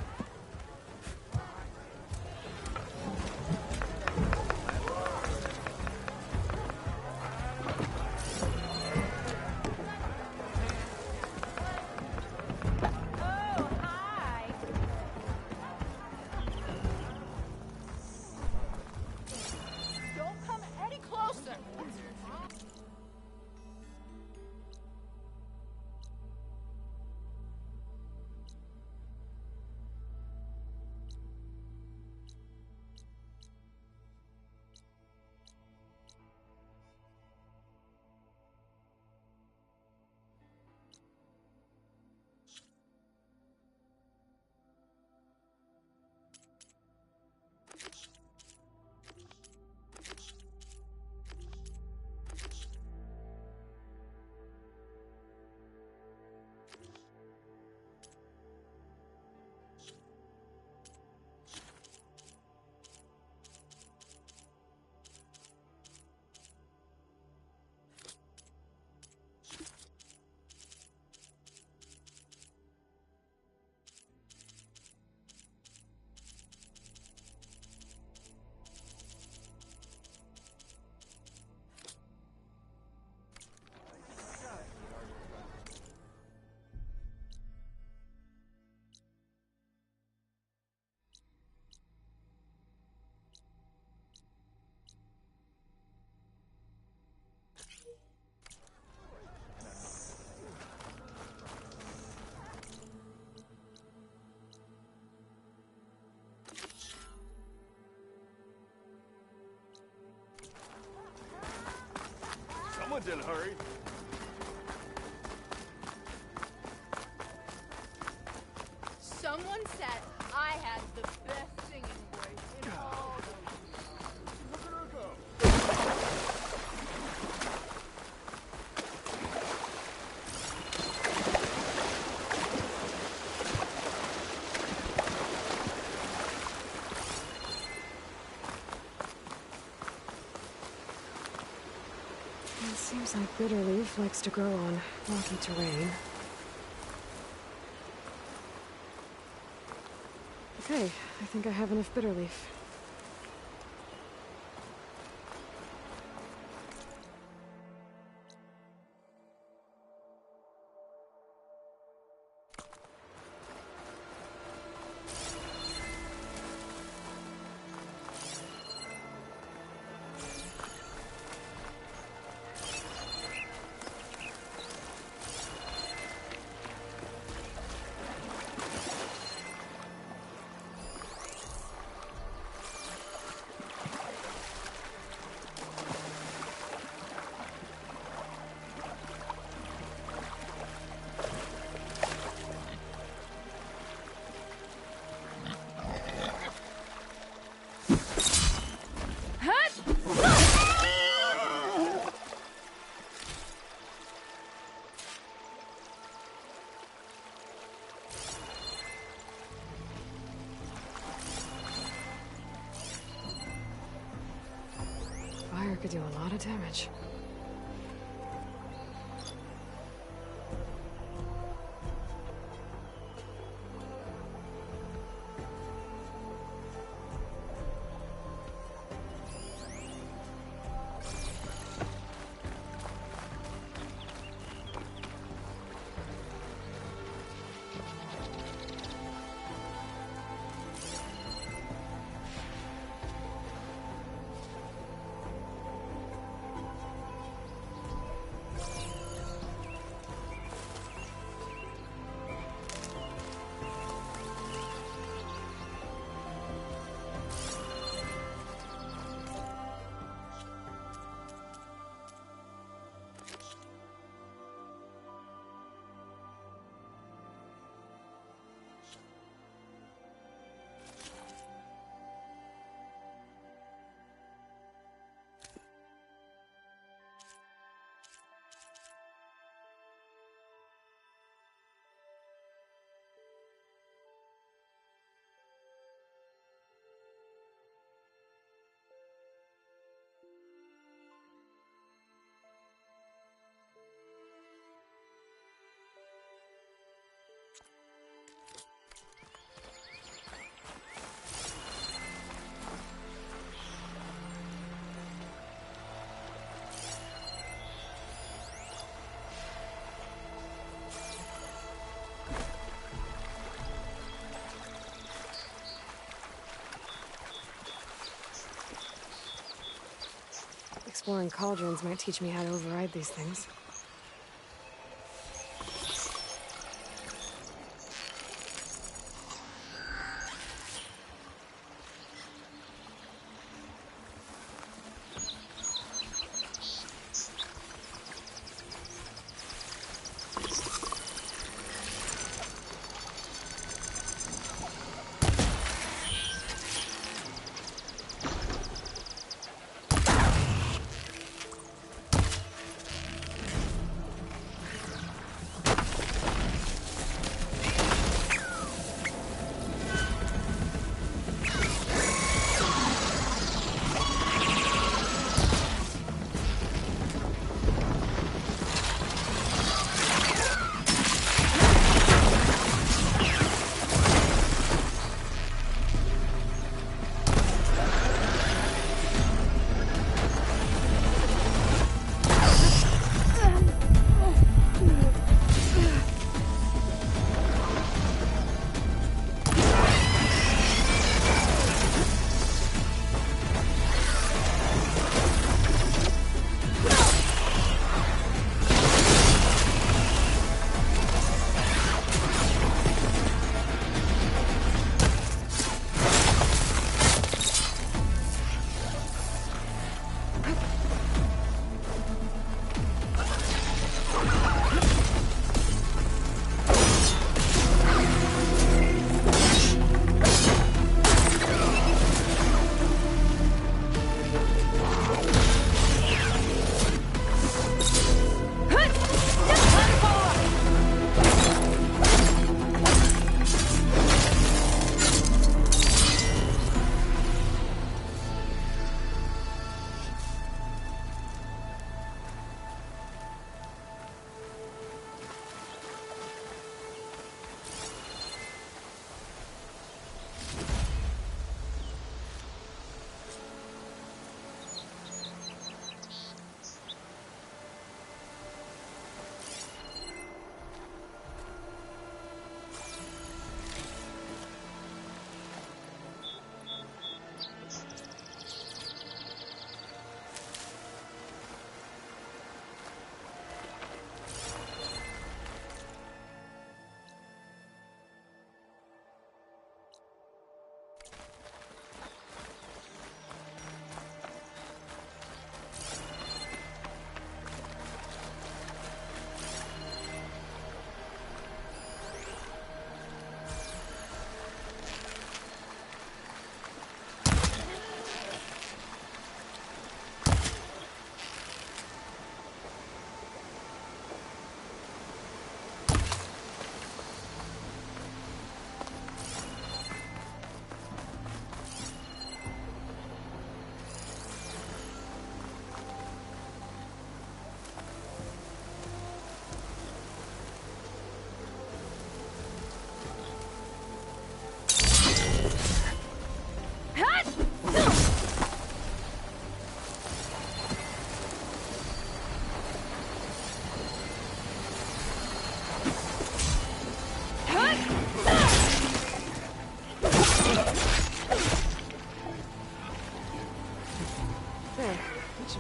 Someone's in a hurry. Someone said I had the best singing voice in all the... Look at her go. It seems like Bitterleaf likes to grow on rocky terrain. Okay, I think I have enough Bitterleaf. could do a lot of damage. Exploring cauldrons might teach me how to override these things.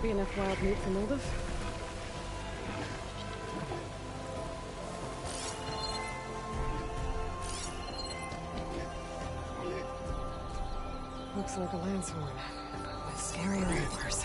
be enough wild meat for Moldov? Looks like a lance horn. A scary reapers.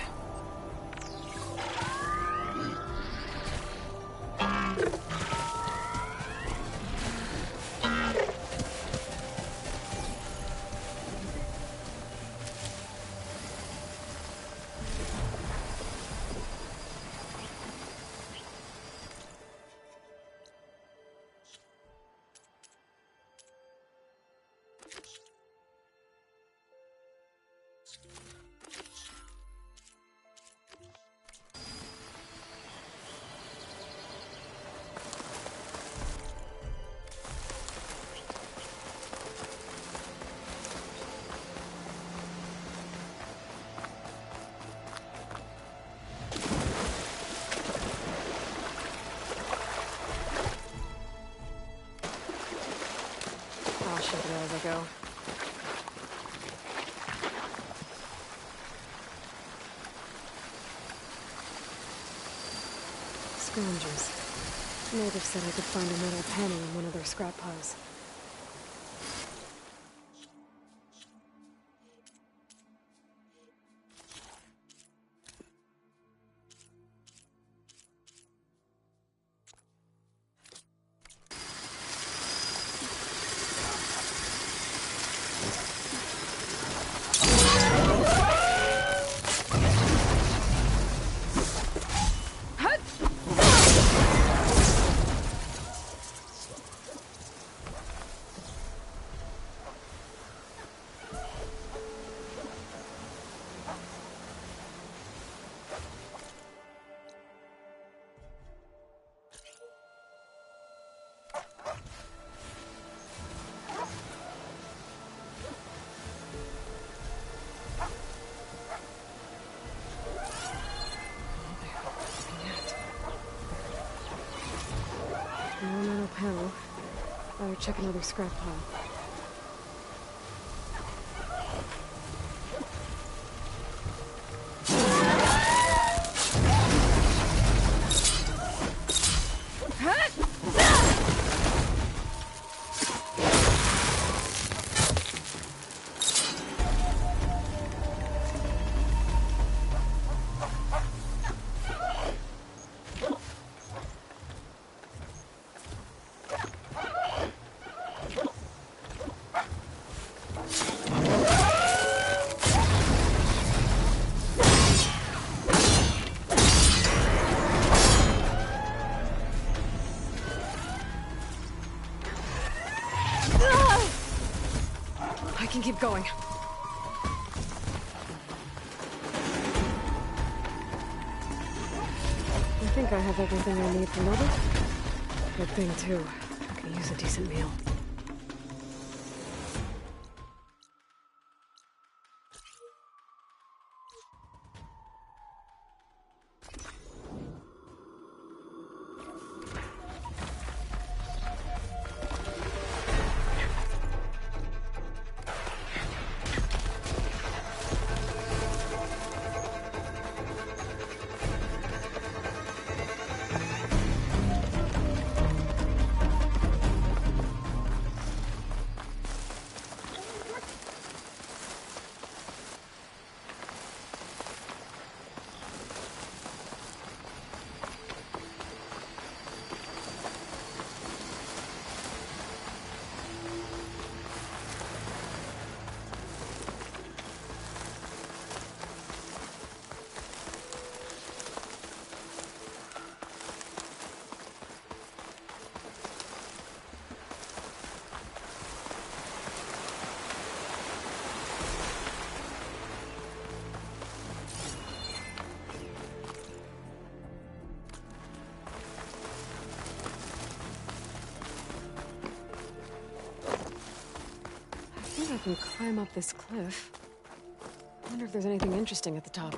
I'll show you as I go. Scroungers. Native said I could find a metal panel in one of their scrap piles. No metal panel. Better check another scrap pile. I can keep going. I think I have everything I need for Mother. Good thing, too. I can use a decent meal. I can climb up this cliff. I wonder if there's anything interesting at the top.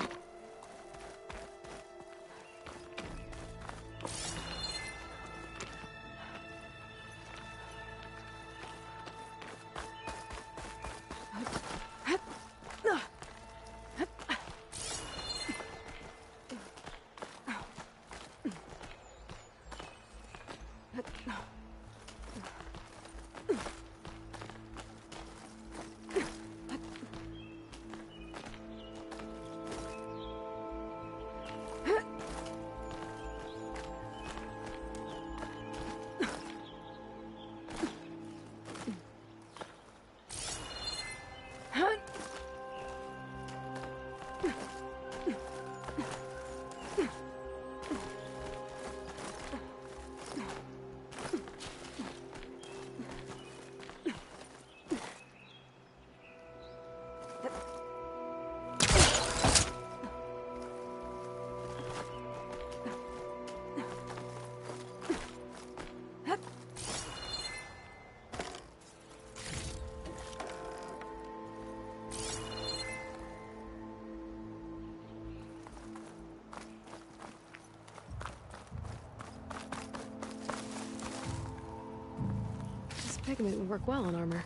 Pigment would work well on armor.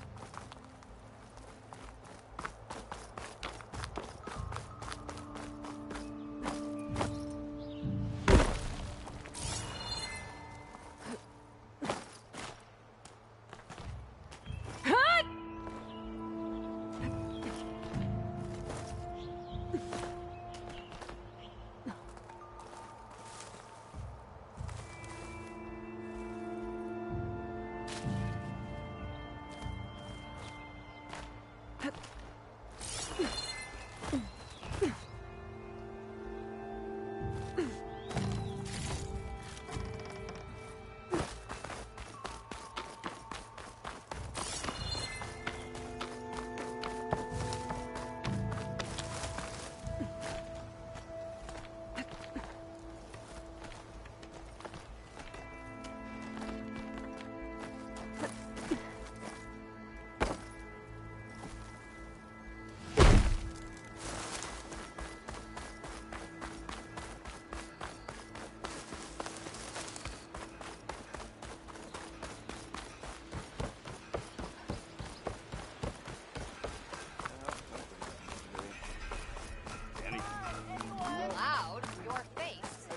Allowed your face.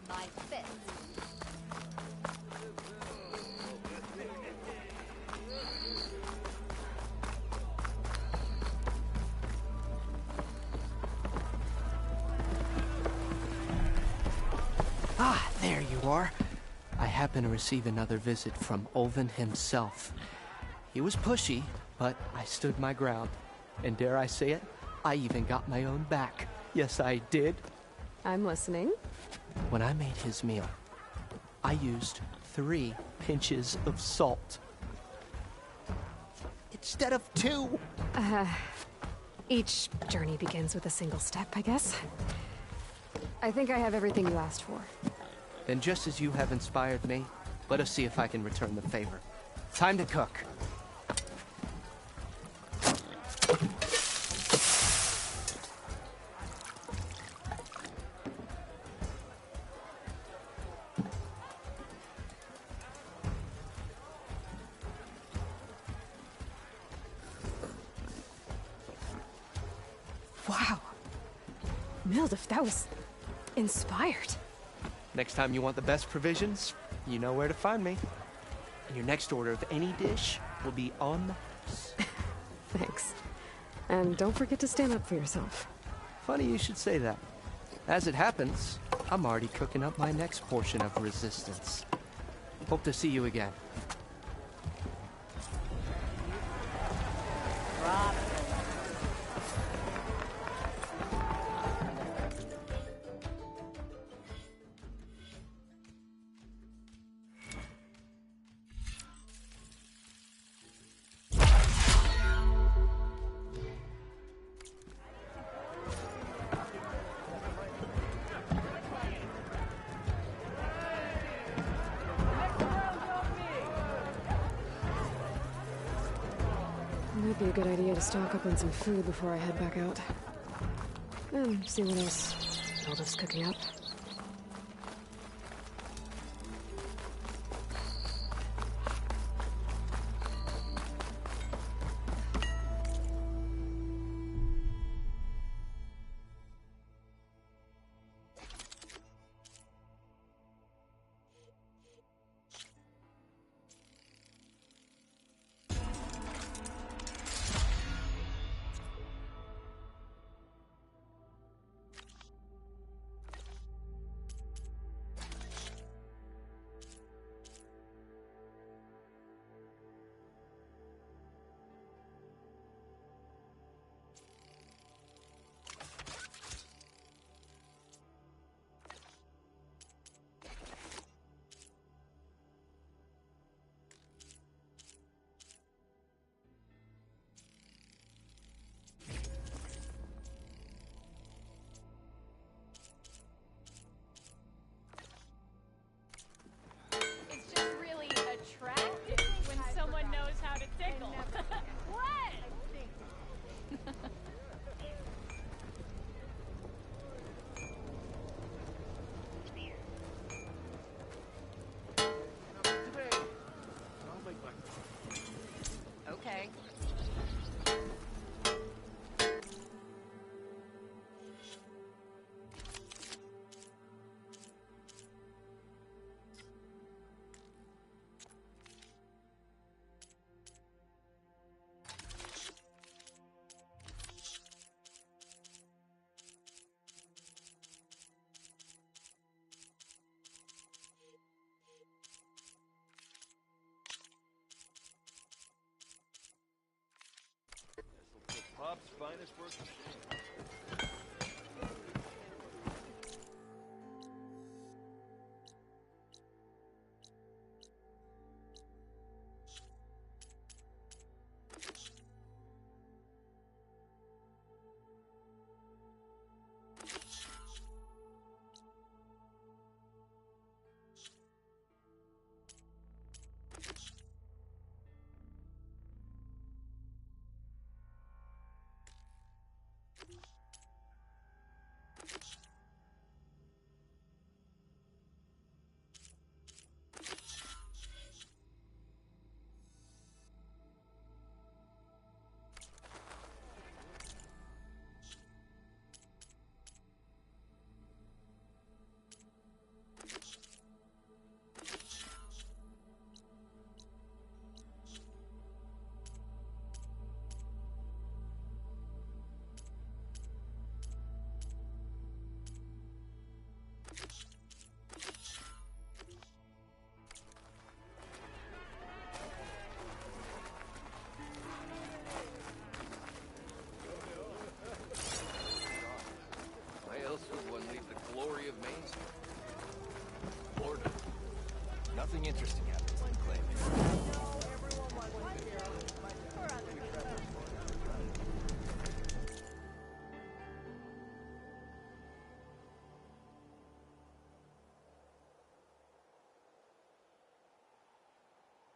My fist. Ah, there you are. I happen to receive another visit from Ulvin himself. He was pushy, but I stood my ground. And dare I say it, I even got my own back. Yes, I did. I'm listening. When I made his meal, I used 3 pinches of salt. Instead of 2. Each journey begins with a single step, I guess. I think I have everything you asked for. Then just as you have inspired me, let us see if I can return the favor. Time to cook. Wow. Mildef, that was inspired. Next time you want the best provisions, you know where to find me. And your next order of any dish will be on. Thanks. And don't forget to stand up for yourself. Funny you should say that. As it happens, I'm already cooking up my next portion of resistance. Hope to see you again. Might be a good idea to stock up on some food before I head back out. And see what else Mildef's cooking up. Pop's finest work of shame.